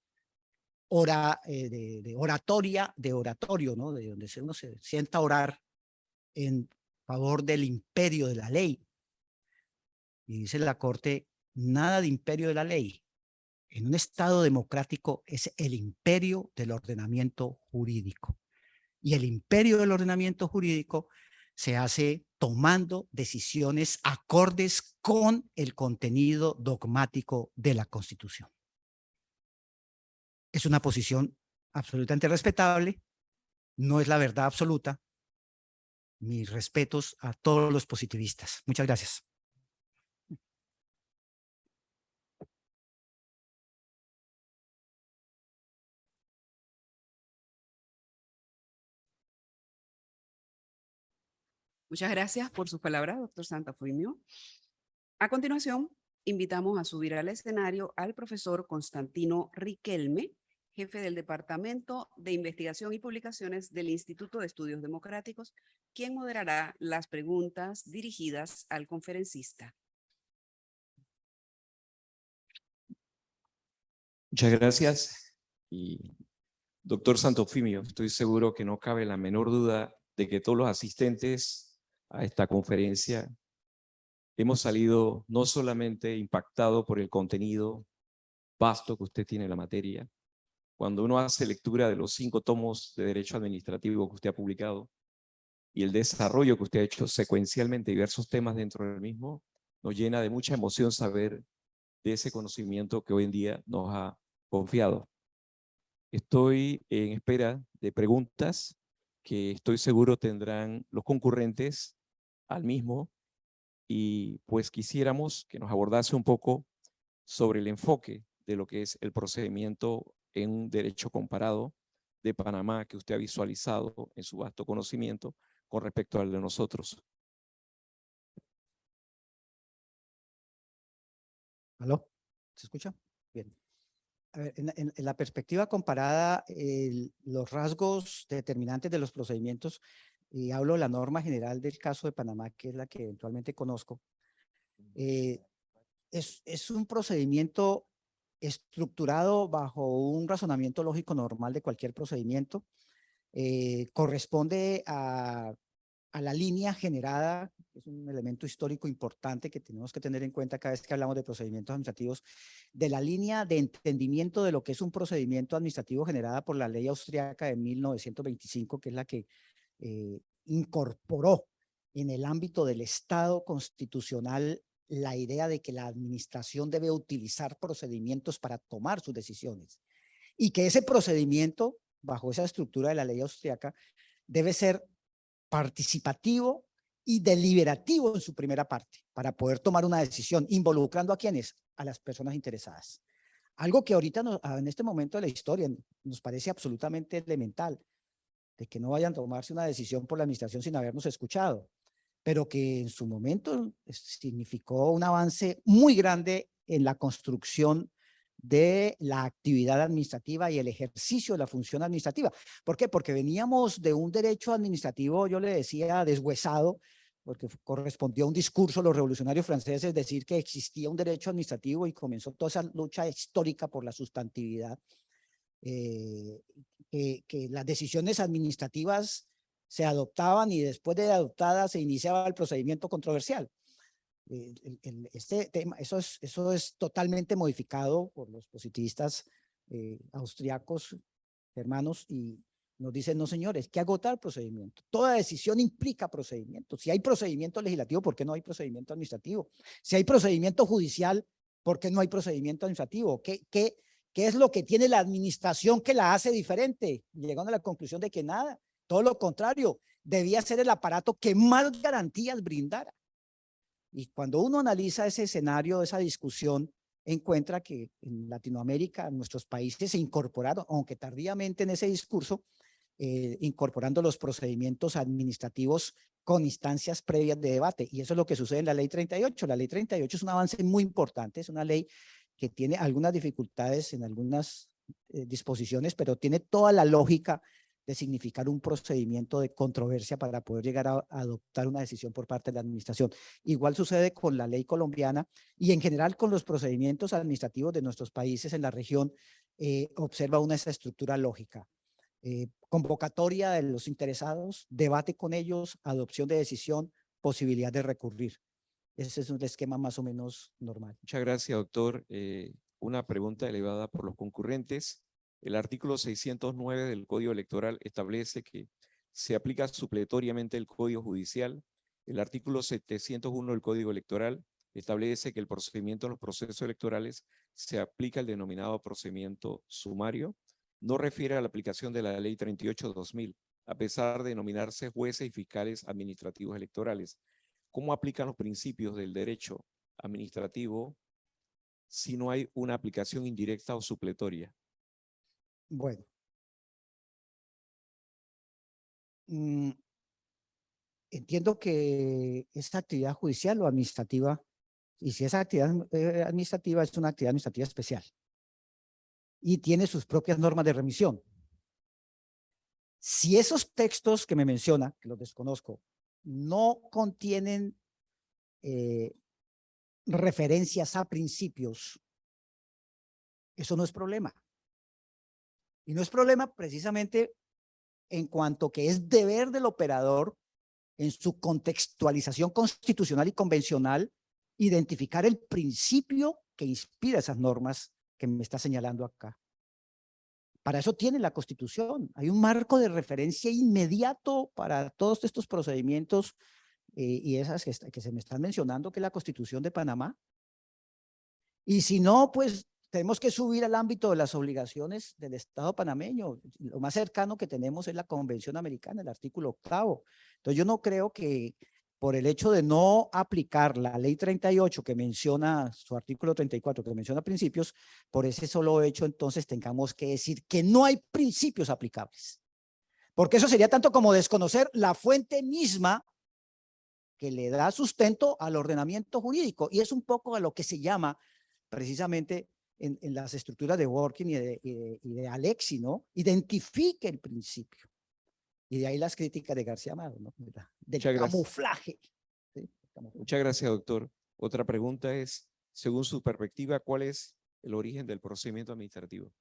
oratorio, ¿no? De donde uno se sienta a orar en favor del imperio de la ley. Y dice la Corte, nada de imperio de la ley. En un Estado democrático es el imperio del ordenamiento jurídico. Y el imperio del ordenamiento jurídico se hace tomando decisiones acordes con el contenido dogmático de la Constitución. Es una posición absolutamente respetable, no es la verdad absoluta. Mis respetos a todos los positivistas. Muchas gracias. Muchas gracias por sus palabras, doctor Santofimio. A continuación, invitamos a subir al escenario al profesor Constantino Riquelme, jefe del Departamento de Investigación y Publicaciones del Instituto de Estudios Democráticos, quien moderará las preguntas dirigidas al conferencista. Muchas gracias. Y doctor Santofimio, estoy seguro que no cabe la menor duda de que todos los asistentes a esta conferencia hemos salido no solamente impactados por el contenido, vasto que usted tiene en la materia. Cuando uno hace lectura de los 5 tomos de Derecho Administrativo que usted ha publicado y el desarrollo que usted ha hecho secuencialmente diversos temas dentro del mismo, nos llena de mucha emoción saber de ese conocimiento que hoy en día nos ha confiado. Estoy en espera de preguntas que estoy seguro tendrán los concurrentes al mismo y pues quisiéramos que nos abordase un poco sobre el enfoque de lo que es el procedimiento en un derecho comparado de Panamá que usted ha visualizado en su vasto conocimiento con respecto al de nosotros. ¿Aló? ¿Se escucha? Bien. A ver, en la perspectiva comparada, los rasgos determinantes de los procedimientos, y hablo de la norma general del caso de Panamá, que es la que eventualmente conozco, es un procedimiento estructurado bajo un razonamiento lógico normal de cualquier procedimiento. Corresponde a la línea generada, que es un elemento histórico importante que tenemos que tener en cuenta cada vez que hablamos de procedimientos administrativos, de la línea de entendimiento de lo que es un procedimiento administrativo generada por la ley austríaca de 1925, que es la que incorporó en el ámbito del Estado constitucional la idea de que la administración debe utilizar procedimientos para tomar sus decisiones y que ese procedimiento, bajo esa estructura de la ley austríaca, debe ser participativo y deliberativo en su primera parte para poder tomar una decisión, involucrando a quienes, a las personas interesadas. Algo que ahorita en este momento de la historia nos parece absolutamente elemental, de que no vayan a tomarse una decisión por la administración sin habernos escuchado, pero que en su momento significó un avance muy grande en la construcción de la actividad administrativa y el ejercicio de la función administrativa. ¿Por qué? Porque veníamos de un derecho administrativo, yo le decía, deshuesado, porque correspondió a un discurso de los revolucionarios franceses decir que existía un derecho administrativo y comenzó toda esa lucha histórica por la sustantividad, que las decisiones administrativas se adoptaban y después de adoptadas se iniciaba el procedimiento controversial. Este tema, eso es totalmente modificado por los positivistas austriacos, hermanos, y nos dicen, no señores, que agotar el procedimiento. Toda decisión implica procedimiento. Si hay procedimiento legislativo, ¿por qué no hay procedimiento administrativo? Si hay procedimiento judicial, ¿por qué no hay procedimiento administrativo? ¿Qué es lo que tiene la administración que la hace diferente? Llegando a la conclusión de que nada, todo lo contrario, debía ser el aparato que más garantías brindara. Y cuando uno analiza ese escenario, esa discusión, encuentra que en Latinoamérica, en nuestros países se incorporaron, aunque tardíamente en ese discurso, incorporando los procedimientos administrativos con instancias previas de debate. Y eso es lo que sucede en la ley 38. La ley 38 es un avance muy importante, es una ley que tiene algunas dificultades en algunas disposiciones, pero tiene toda la lógica de significar un procedimiento de controversia para poder llegar a adoptar una decisión por parte de la administración. Igual sucede con la ley colombiana y en general con los procedimientos administrativos de nuestros países en la región, observa esa estructura lógica. Convocatoria de los interesados, debate con ellos, adopción de decisión, posibilidad de recurrir. Ese es un esquema más o menos normal. Muchas gracias, doctor. Una pregunta elevada por los concurrentes. El artículo 609 del Código Electoral establece que se aplica supletoriamente el Código Judicial. El artículo 701 del Código Electoral establece que el procedimiento de los procesos electorales se aplica el denominado procedimiento sumario. No refiere a la aplicación de la Ley 38/2000, a pesar de denominarse jueces y fiscales administrativos electorales. ¿Cómo aplican los principios del derecho administrativo si no hay una aplicación indirecta o supletoria? Bueno, entiendo que esta actividad judicial o administrativa, y si esa actividad administrativa es una actividad administrativa especial y tiene sus propias normas de remisión. Si esos textos que me menciona, que los desconozco, no contienen referencias a principios, eso no es problema. Y no es problema precisamente en cuanto que es deber del operador en su contextualización constitucional y convencional identificar el principio que inspira esas normas que me está señalando acá. Para eso tiene la Constitución. Hay un marco de referencia inmediato para todos estos procedimientos y esas que se me están mencionando, que es la Constitución de Panamá. Y si no, pues tenemos que subir al ámbito de las obligaciones del Estado panameño. Lo más cercano que tenemos es la Convención Americana, el artículo 8º. Entonces yo no creo que por el hecho de no aplicar la ley 38 que menciona, su artículo 34 que menciona principios, por ese solo hecho entonces tengamos que decir que no hay principios aplicables. Porque eso sería tanto como desconocer la fuente misma que le da sustento al ordenamiento jurídico. Y es un poco a lo que se llama precisamente en las estructuras de Working y de Alexi, ¿no? Identifique el principio. Y de ahí las críticas de García Amado, ¿no? Del camuflaje. ¿Sí? Muchas gracias, doctor. Otra pregunta es, según su perspectiva, ¿cuál es el origen del procedimiento administrativo?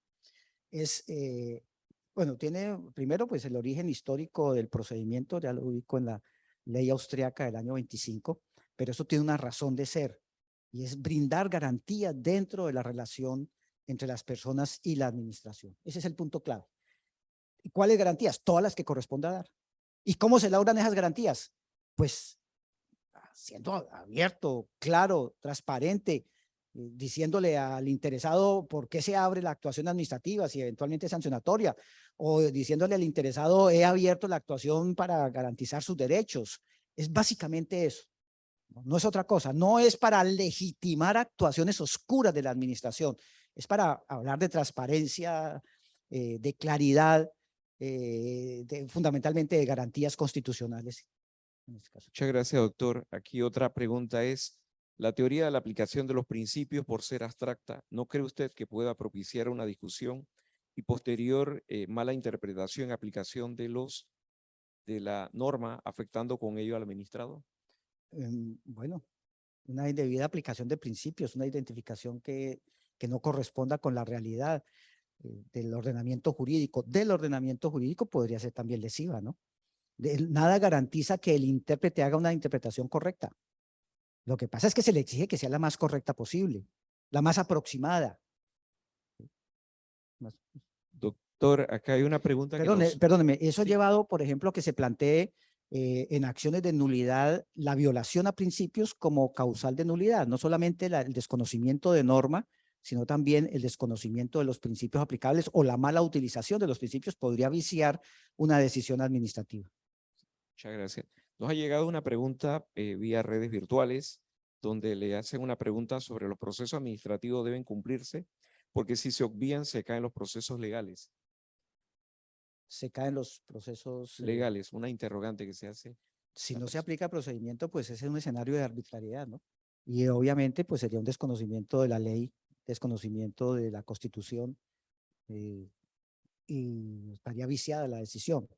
Bueno, tiene primero pues el origen histórico del procedimiento, ya lo ubico en la ley austriaca del año 25, pero eso tiene una razón de ser y es brindar garantías dentro de la relación entre las personas y la administración. Ese es el punto clave. ¿Y cuáles garantías? Todas las que corresponda dar. ¿Y cómo se logran esas garantías? Pues siendo abierto, claro, transparente, diciéndole al interesado por qué se abre la actuación administrativa, si eventualmente es sancionatoria, o diciéndole al interesado he abierto la actuación para garantizar sus derechos. Es básicamente eso. No es otra cosa, no es para legitimar actuaciones oscuras de la administración, es para hablar de transparencia, de claridad, fundamentalmente de garantías constitucionales. En este caso. Muchas gracias, doctor. Aquí otra pregunta es, la teoría de la aplicación de los principios, por ser abstracta, ¿no cree usted que pueda propiciar una discusión y posterior mala interpretación y aplicación de la norma, afectando con ello al administrado? Bueno, una indebida aplicación de principios, una identificación que no corresponda con la realidad del ordenamiento jurídico. Del ordenamiento jurídico podría ser también lesiva, ¿no? Nada garantiza que el intérprete haga una interpretación correcta. Lo que pasa es que se le exige que sea la más correcta posible, la más aproximada. Doctor, acá hay una pregunta Perdóneme, eso ha Sí. llevado, por ejemplo, a que se plantee en acciones de nulidad la violación a principios como causal de nulidad, no solamente el desconocimiento de norma, sino también el desconocimiento de los principios aplicables o la mala utilización de los principios podría viciar una decisión administrativa. Muchas gracias. Nos ha llegado una pregunta vía redes virtuales, donde le hacen una pregunta sobre los procesos administrativos deben cumplirse, porque si se obvían se caen los procesos legales. Se caen los procesos Legales, una interrogante que se hace. Si no se aplica procedimiento, pues ese es un escenario de arbitrariedad, ¿no? Y obviamente, pues sería un desconocimiento de la ley, desconocimiento de la Constitución y estaría viciada la decisión.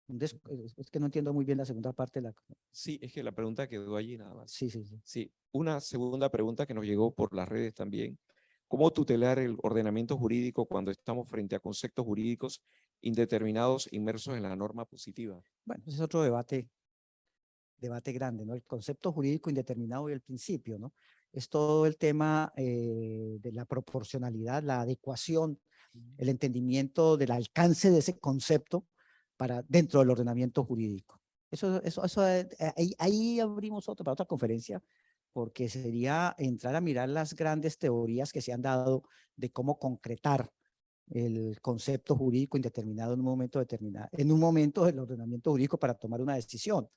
Es que no entiendo muy bien la segunda parte de la... Sí, es que la pregunta quedó allí nada más. Sí. Sí, una segunda pregunta que nos llegó por las redes también. ¿Cómo tutelar el ordenamiento jurídico cuando estamos frente a conceptos jurídicos indeterminados inmersos en la norma positiva? Bueno, ese es otro debate grande, ¿no? El concepto jurídico indeterminado y el principio, ¿no? Es todo el tema de la proporcionalidad, la adecuación, el entendimiento del alcance de ese concepto para dentro del ordenamiento jurídico. Ahí abrimos para otra conferencia, porque sería entrar a mirar las grandes teorías que se han dado de cómo concretar el concepto jurídico indeterminado en un momento determinado, en un momento del ordenamiento jurídico para tomar una decisión.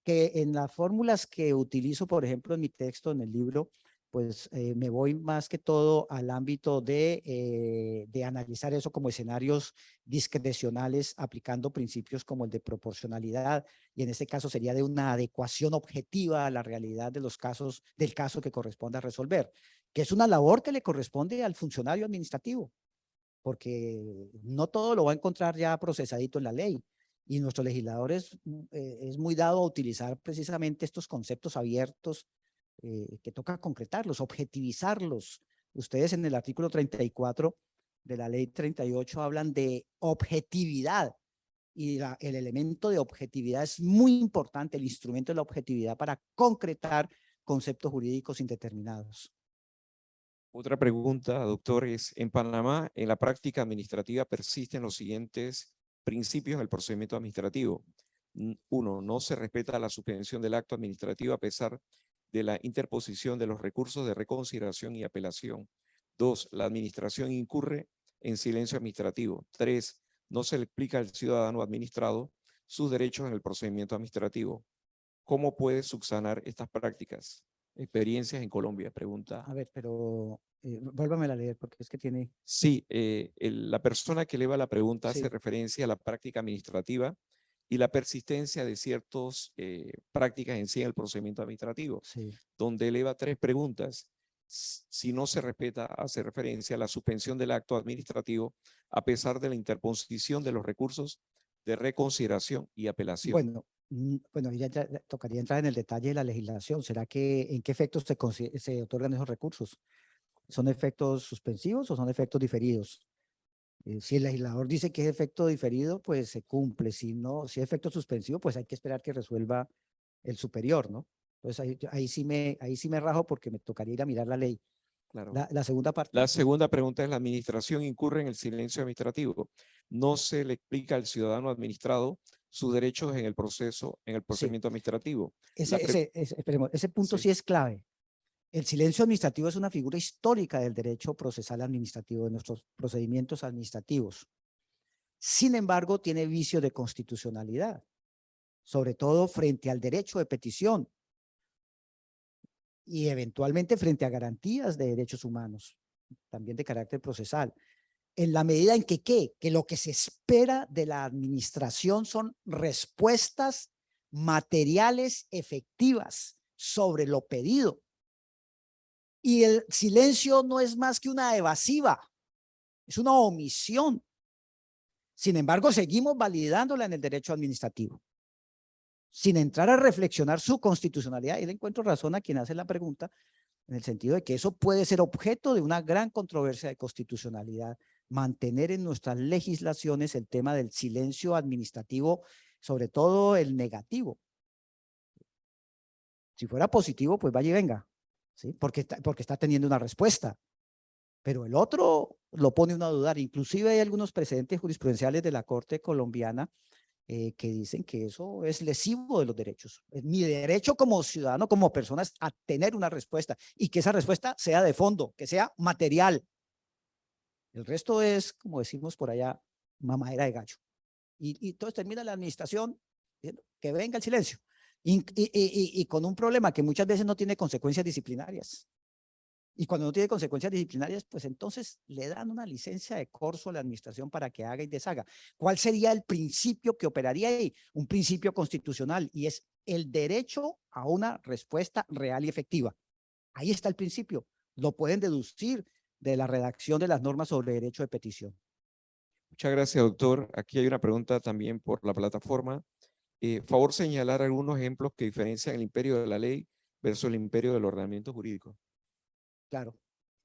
Que en las fórmulas que utilizo, por ejemplo, en mi texto, en el libro, pues me voy más que todo al ámbito de analizar eso como escenarios discrecionales, aplicando principios como el de proporcionalidad, y en este caso sería de una adecuación objetiva a la realidad de los casos, del caso que corresponde a resolver, que es una labor que le corresponde al funcionario administrativo, porque no todo lo va a encontrar ya procesadito en la ley. Y nuestro legislador es muy dado a utilizar precisamente estos conceptos abiertos que toca concretarlos, objetivizarlos. Ustedes en el artículo 34 de la ley 38 hablan de objetividad y el elemento de objetividad es muy importante, el instrumento de la objetividad para concretar conceptos jurídicos indeterminados. Otra pregunta, doctor, es, en Panamá, en la práctica administrativa persisten los siguientes principios del procedimiento administrativo. 1. No se respeta la suspensión del acto administrativo a pesar de la interposición de los recursos de reconsideración y apelación. 2. La administración incurre en silencio administrativo. 3. No se le explica al ciudadano administrado sus derechos en el procedimiento administrativo. ¿Cómo puede subsanar estas prácticas? Experiencias en Colombia, pregunta. A ver, pero vuélvamela a leer porque es que tiene... Sí, la persona que eleva la pregunta Sí. hace referencia a la práctica administrativa y la persistencia de ciertas prácticas en sí en el procedimiento administrativo, Sí. donde eleva 3 preguntas. Si no se respeta, hace referencia a la suspensión del acto administrativo a pesar de la interposición de los recursos de reconsideración y apelación. Bueno, bueno, ya tocaría entrar en el detalle de la legislación. ¿Será que en qué efectos se otorgan esos recursos? ¿Son efectos suspensivos o son efectos diferidos? Si el legislador dice que es efecto diferido, pues se cumple. Si no, si es efecto suspensivo, pues hay que esperar que resuelva el superior, ¿no? Entonces ahí sí me rajo porque me tocaría ir a mirar la ley. Claro. La segunda parte. La segunda pregunta es, la administración incurre en el silencio administrativo. No se le explica al ciudadano administrado sus derechos en el procedimiento administrativo. Esperemos, ese punto sí es clave. El silencio administrativo es una figura histórica del derecho procesal administrativo, de nuestros procedimientos administrativos. Sin embargo, tiene vicio de constitucionalidad, sobre todo frente al derecho de petición y eventualmente frente a garantías de derechos humanos, también de carácter procesal. En la medida en que lo que se espera de la administración son respuestas materiales efectivas sobre lo pedido. Y el silencio no es más que una evasiva, es una omisión. Sin embargo, seguimos validándola en el derecho administrativo, sin entrar a reflexionar su constitucionalidad. Y le encuentro razón a quien hace la pregunta, en el sentido de que eso puede ser objeto de una gran controversia de constitucionalidad, mantener en nuestras legislaciones el tema del silencio administrativo, sobre todo el negativo. Si fuera positivo, pues vaya y venga, ¿sí? Porque está teniendo una respuesta. Pero el otro lo pone uno a dudar. Inclusive hay algunos precedentes jurisprudenciales de la Corte colombiana que dicen que eso es lesivo de los derechos. Es mi derecho como ciudadano, como persona, a tener una respuesta y que esa respuesta sea de fondo, que sea material. El resto es, como decimos por allá, mamadera de gallo. Y entonces termina la administración diciendo que venga el silencio. Y con un problema que muchas veces no tiene consecuencias disciplinarias. Y cuando no tiene consecuencias disciplinarias, pues entonces le dan una licencia de corso a la administración para que haga y deshaga. ¿Cuál sería el principio que operaría ahí? Un principio constitucional, y es el derecho a una respuesta real y efectiva. Ahí está el principio. Lo pueden deducir de la redacción de las normas sobre derecho de petición. Muchas gracias, doctor. Aquí hay una pregunta también por la plataforma. Favor señalar algunos ejemplos que diferencian el imperio de la ley versus el imperio del ordenamiento jurídico. Claro.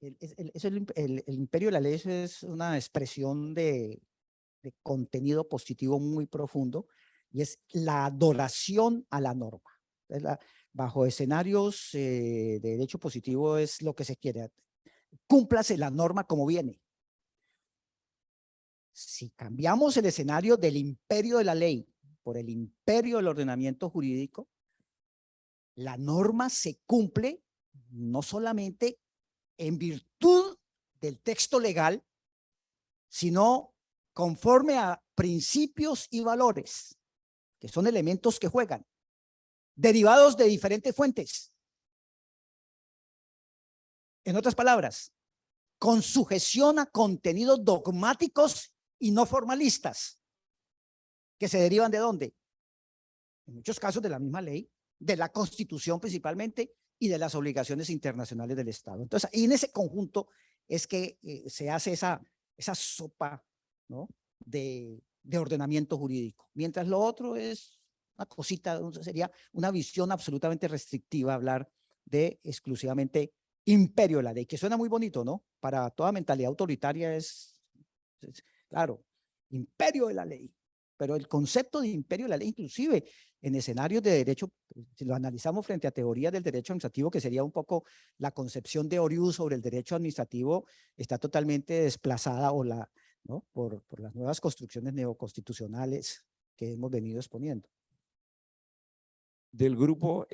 El imperio de la ley es una expresión de contenido positivo muy profundo, y es la adoración a la norma. Bajo escenarios de derecho positivo es lo que se quiere. Cúmplase la norma como viene. Si cambiamos el escenario del imperio de la ley por el imperio del ordenamiento jurídico, la norma se cumple no solamente en virtud del texto legal, sino conforme a principios y valores, que son elementos que juegan, derivados de diferentes fuentes. En otras palabras, con sujeción a contenidos dogmáticos y no formalistas, que se derivan ¿de dónde? En muchos casos de la misma ley, de la Constitución principalmente, y de las obligaciones internacionales del Estado. Entonces, y en ese conjunto es que se hace esa sopa, ¿no?, de ordenamiento jurídico. Mientras lo otro es una cosita, sería una visión absolutamente restrictiva hablar de exclusivamente imperio de la ley, que suena muy bonito, ¿no? Para toda mentalidad autoritaria es claro, imperio de la ley. pero el concepto de imperio de la ley, inclusive en escenarios de derecho, si lo analizamos frente a teorías del derecho administrativo, que sería un poco la concepción de Oriú sobre el derecho administrativo, está totalmente desplazada o ¿no? por las nuevas construcciones neoconstitucionales que hemos venido exponiendo. Del grupo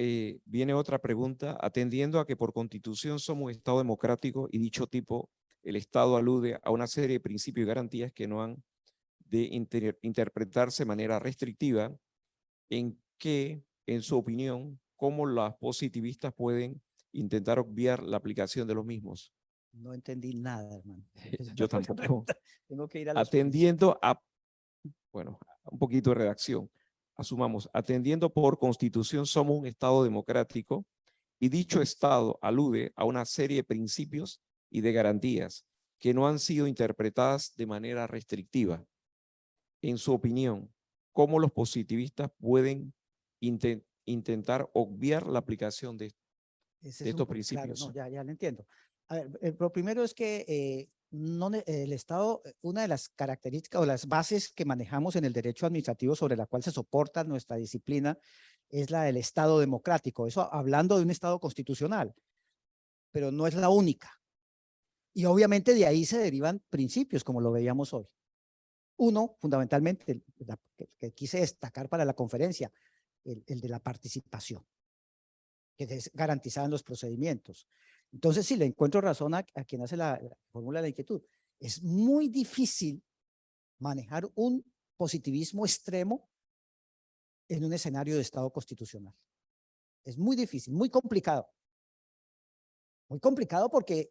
viene otra pregunta, atendiendo a que por constitución somos un Estado democrático y dicho tipo, el Estado alude a una serie de principios y garantías que no han de interpretarse de manera restrictiva, en que, en su opinión, cómo los positivistas pueden intentar obviar la aplicación de los mismos. No entendí nada, hermano. Yo tampoco. Tengo que ir a los Atendiendo a, bueno, un poquito de redacción. Asumamos, atendiendo por constitución somos un Estado democrático y dicho Estado alude a una serie de principios y de garantías que no han sido interpretadas de manera restrictiva. En su opinión, ¿cómo los positivistas pueden intentar obviar la aplicación de estos principios? Claro, no, ya lo entiendo. A ver, lo primero es que el Estado, una de las características o las bases que manejamos en el derecho administrativo sobre la cual se soporta nuestra disciplina es la del Estado democrático. Eso hablando de un Estado constitucional, pero no es la única. Y obviamente de ahí se derivan principios, como lo veíamos hoy. Uno, fundamentalmente, que quise destacar para la conferencia, el de la participación, que es garantizada en los procedimientos. Entonces, sí, le encuentro razón a quien hace la fórmula de la inquietud. Es muy difícil manejar un positivismo extremo en un escenario de Estado constitucional. Es muy difícil, muy complicado. Muy complicado porque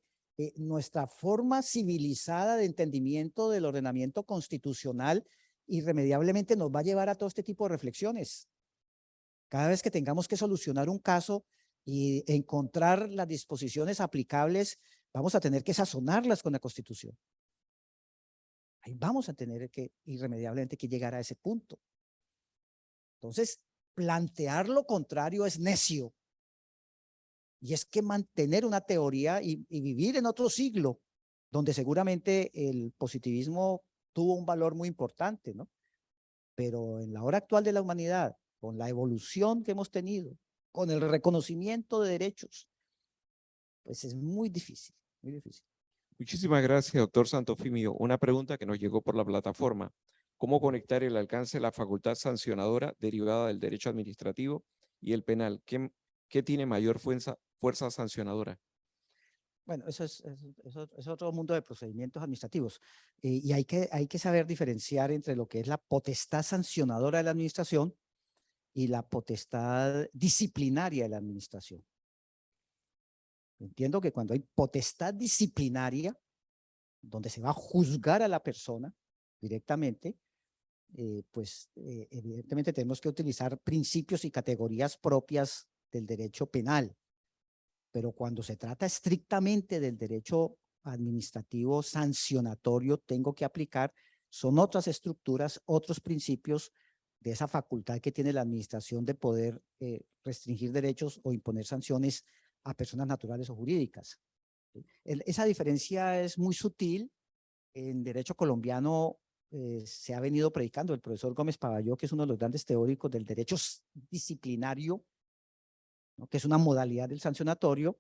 nuestra forma civilizada de entendimiento del ordenamiento constitucional irremediablemente nos va a llevar a todo este tipo de reflexiones. Cada vez que tengamos que solucionar un caso y encontrar las disposiciones aplicables, vamos a tener que sazonarlas con la Constitución. Ahí vamos a tener que irremediablemente que llegar a ese punto. Entonces, plantear lo contrario es necio. Y es que mantener una teoría y vivir en otro siglo, donde seguramente el positivismo tuvo un valor muy importante, ¿no? Pero en la hora actual de la humanidad, con la evolución que hemos tenido, con el reconocimiento de derechos, pues es muy difícil, muy difícil. Muchísimas gracias, doctor Santofimio. Una pregunta que nos llegó por la plataforma. ¿Cómo conectar el alcance de la facultad sancionadora derivada del derecho administrativo y el penal? ¿Qué tiene mayor fuerza sancionadora? Bueno, eso es otro mundo de procedimientos administrativos. Y hay que saber diferenciar entre lo que es la potestad sancionadora de la administración y la potestad disciplinaria de la administración. Entiendo que cuando hay potestad disciplinaria, donde se va a juzgar a la persona directamente, evidentemente tenemos que utilizar principios y categorías propias del derecho penal. Pero cuando se trata estrictamente del derecho administrativo sancionatorio, tengo que aplicar, son otras estructuras, otros principios de esa facultad que tiene la administración de poder restringir derechos o imponer sanciones a personas naturales o jurídicas. Esa diferencia es muy sutil. En derecho colombiano se ha venido predicando el profesor Gómez Pavalló, que es uno de los grandes teóricos del derecho disciplinario, ¿no? Que es una modalidad del sancionatorio,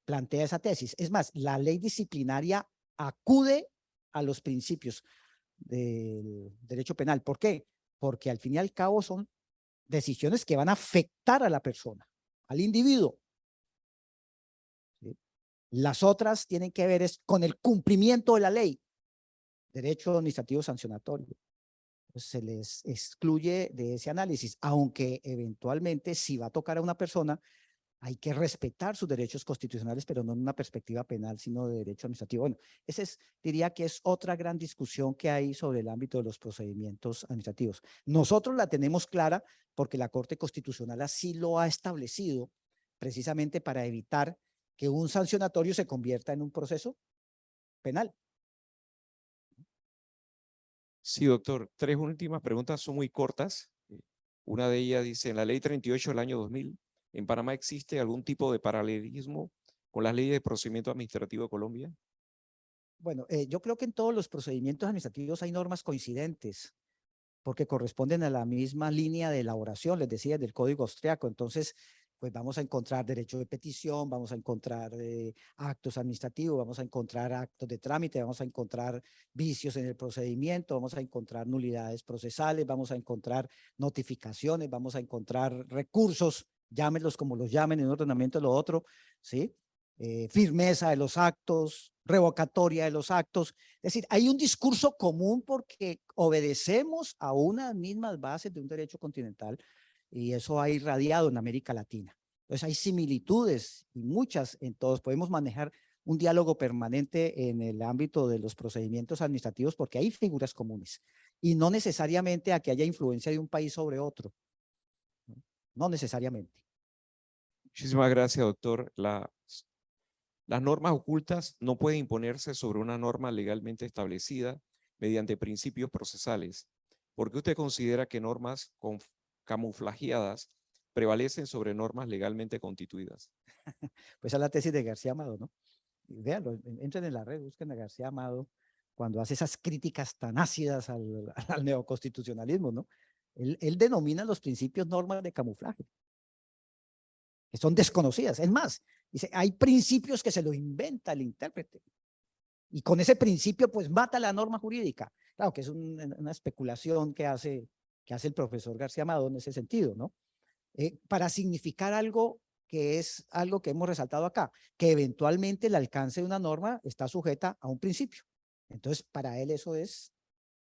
plantea esa tesis. Es más, la ley disciplinaria acude a los principios del derecho penal. ¿Por qué? Porque al fin y al cabo son decisiones que van a afectar a la persona, al individuo. ¿Sí? Las otras tienen que ver con el cumplimiento de la ley, derecho administrativo sancionatorio. Pues se les excluye de ese análisis, aunque eventualmente si va a tocar a una persona, hay que respetar sus derechos constitucionales, pero no en una perspectiva penal, sino de derecho administrativo. Bueno, diría que es otra gran discusión que hay sobre el ámbito de los procedimientos administrativos. Nosotros la tenemos clara porque la Corte Constitucional así lo ha establecido, precisamente para evitar que un sancionatorio se convierta en un proceso penal. Sí, doctor. 3 últimas preguntas, son muy cortas. Una de ellas dice, en la ley 38 del año 2000, ¿en Panamá existe algún tipo de paralelismo con las leyes de procedimiento administrativo de Colombia? Bueno, yo creo que en todos los procedimientos administrativos hay normas coincidentes. porque corresponden a la misma línea de elaboración, les decía, del Código Austriaco. Entonces, pues vamos a encontrar derecho de petición, vamos a encontrar actos administrativos, vamos a encontrar actos de trámite, vamos a encontrar vicios en el procedimiento, vamos a encontrar nulidades procesales, vamos a encontrar notificaciones, vamos a encontrar recursos, llámenlos como los llamen, en un ordenamiento de lo otro, ¿sí? Firmeza de los actos, revocatoria de los actos. Es decir, hay un discurso común porque obedecemos a unas mismas bases de un derecho continental y eso ha irradiado en América Latina. Entonces hay similitudes y muchas en todos. Podemos manejar un diálogo permanente en el ámbito de los procedimientos administrativos porque hay figuras comunes y no necesariamente a que haya influencia de un país sobre otro. No necesariamente. Muchísimas gracias, doctor. Las normas ocultas no pueden imponerse sobre una norma legalmente establecida mediante principios procesales. ¿Por qué usted considera que normas camuflajeadas prevalecen sobre normas legalmente constituidas? Pues esa es la tesis de García Amado, ¿no? Véanlo, entren en la red, busquen a García Amado cuando hace esas críticas tan ácidas al neoconstitucionalismo, ¿no? Él denomina los principios normas de camuflaje, que son desconocidas. Es más, dice, hay principios que se lo inventa el intérprete. Y con ese principio, pues mata la norma jurídica. Claro que es una especulación que hace el profesor García Amado en ese sentido, ¿no? Para significar algo que es algo que hemos resaltado acá, que eventualmente el alcance de una norma está sujeta a un principio. Entonces, para él eso es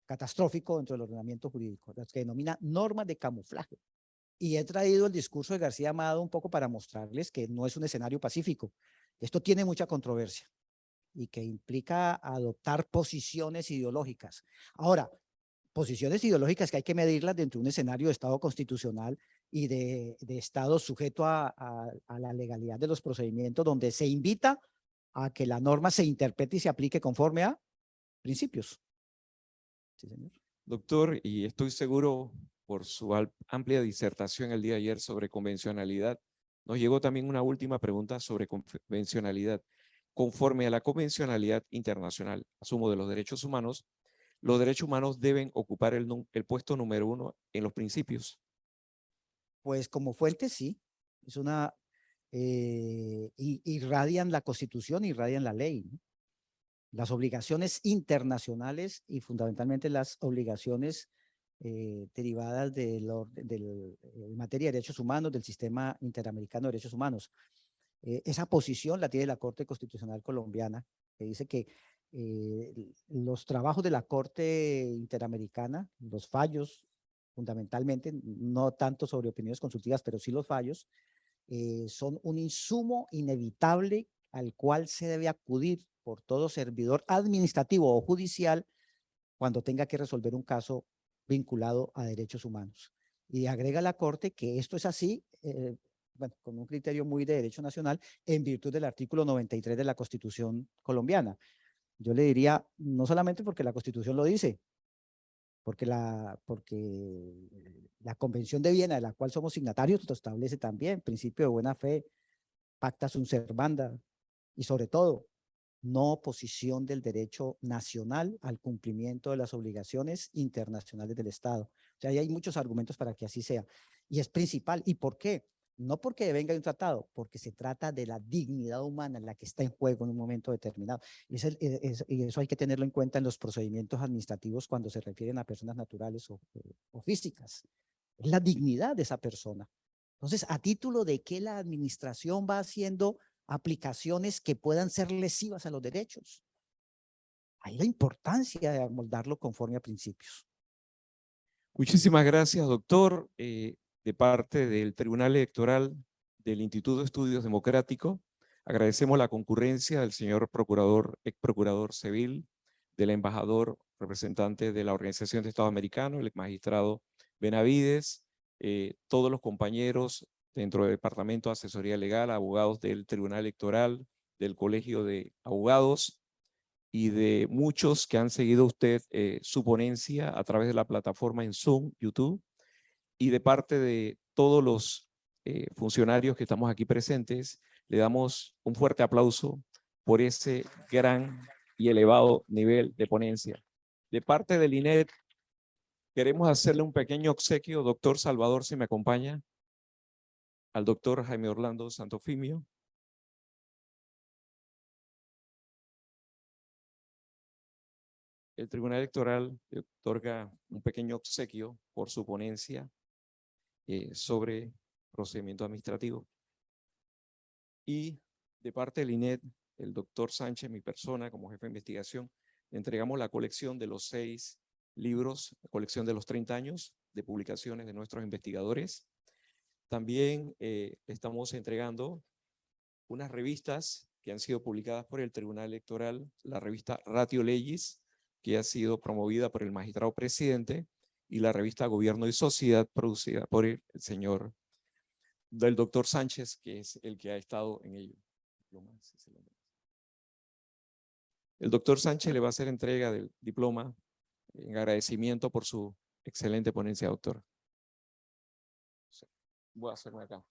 catastrófico dentro del ordenamiento jurídico, las que denomina normas de camuflaje. Y he traído el discurso de García Amado un poco para mostrarles que no es un escenario pacífico. Esto tiene mucha controversia y que implica adoptar posiciones ideológicas. Ahora, posiciones ideológicas que hay que medirlas dentro de un escenario de Estado constitucional y de Estado sujeto a la legalidad de los procedimientos, donde se invita a que la norma se interprete y se aplique conforme a principios. Sí, señor. Doctor, y estoy seguro por su amplia disertación el día de ayer sobre convencionalidad, nos llegó también una última pregunta sobre convencionalidad. Conforme a la convencionalidad internacional, asumo, de los derechos humanos deben ocupar el puesto número 1 en los principios. Pues como fuente sí, es una, irradian la Constitución, irradian la ley, ¿no? Las obligaciones internacionales y fundamentalmente las obligaciones derivadas en materia de derechos humanos, del sistema interamericano de derechos humanos. Esa posición la tiene la Corte Constitucional Colombiana, que dice que los trabajos de la Corte Interamericana, los fallos, fundamentalmente, no tanto sobre opiniones consultivas, pero sí los fallos, son un insumo inevitable al cual se debe acudir por todo servidor administrativo o judicial cuando tenga que resolver un caso vinculado a derechos humanos. Y agrega la Corte que esto es así, bueno, con un criterio muy de derecho nacional, en virtud del artículo 93 de la Constitución colombiana. Yo le diría, no solamente porque la Constitución lo dice, porque la Convención de Viena, de la cual somos signatarios, lo establece también, principio de buena fe, pacta sunt servanda, y sobre todo, no oposición del derecho nacional al cumplimiento de las obligaciones internacionales del Estado. O sea, ahí hay muchos argumentos para que así sea. Y es principal. ¿Y por qué? No porque venga de un tratado, porque se trata de la dignidad humana la que está en juego en un momento determinado. Y eso hay que tenerlo en cuenta en los procedimientos administrativos cuando se refieren a personas naturales o físicas. Es la dignidad de esa persona. Entonces, ¿a título de qué la administración va haciendo aplicaciones que puedan ser lesivas a los derechos? Hay la importancia de amoldarlo conforme a principios. Muchísimas gracias, doctor. De parte del Tribunal Electoral del Instituto de Estudios Democráticos, agradecemos la concurrencia del señor procurador, ex procurador civil, del embajador representante de la Organización de Estados Americanos, el magistrado Benavides, todos los compañeros dentro del Departamento de Asesoría Legal, abogados del Tribunal Electoral, del Colegio de Abogados y de muchos que han seguido usted su ponencia a través de la plataforma en Zoom, YouTube, y de parte de todos los funcionarios que estamos aquí presentes, le damos un fuerte aplauso por ese gran y elevado nivel de ponencia. De parte del INED, Queremos hacerle un pequeño obsequio, doctor Salvador, si me acompaña, al doctor Jaime Orlando Santofimio. El Tribunal Electoral le otorga un pequeño obsequio por su ponencia sobre procedimiento administrativo. Y de parte del INED, el doctor Sánchez, mi persona como jefe de investigación, le entregamos la colección de los 6 libros, la colección de los 30 años de publicaciones de nuestros investigadores. También estamos entregando unas revistas que han sido publicadas por el Tribunal Electoral, la revista Ratio Legis, que ha sido promovida por el magistrado presidente, y la revista Gobierno y Sociedad, producida por el señor del doctor Sánchez, que es el que ha estado en ello. El doctor Sánchez le va a hacer entrega del diploma en agradecimiento por su excelente ponencia, doctor. Voy a hacerme acá.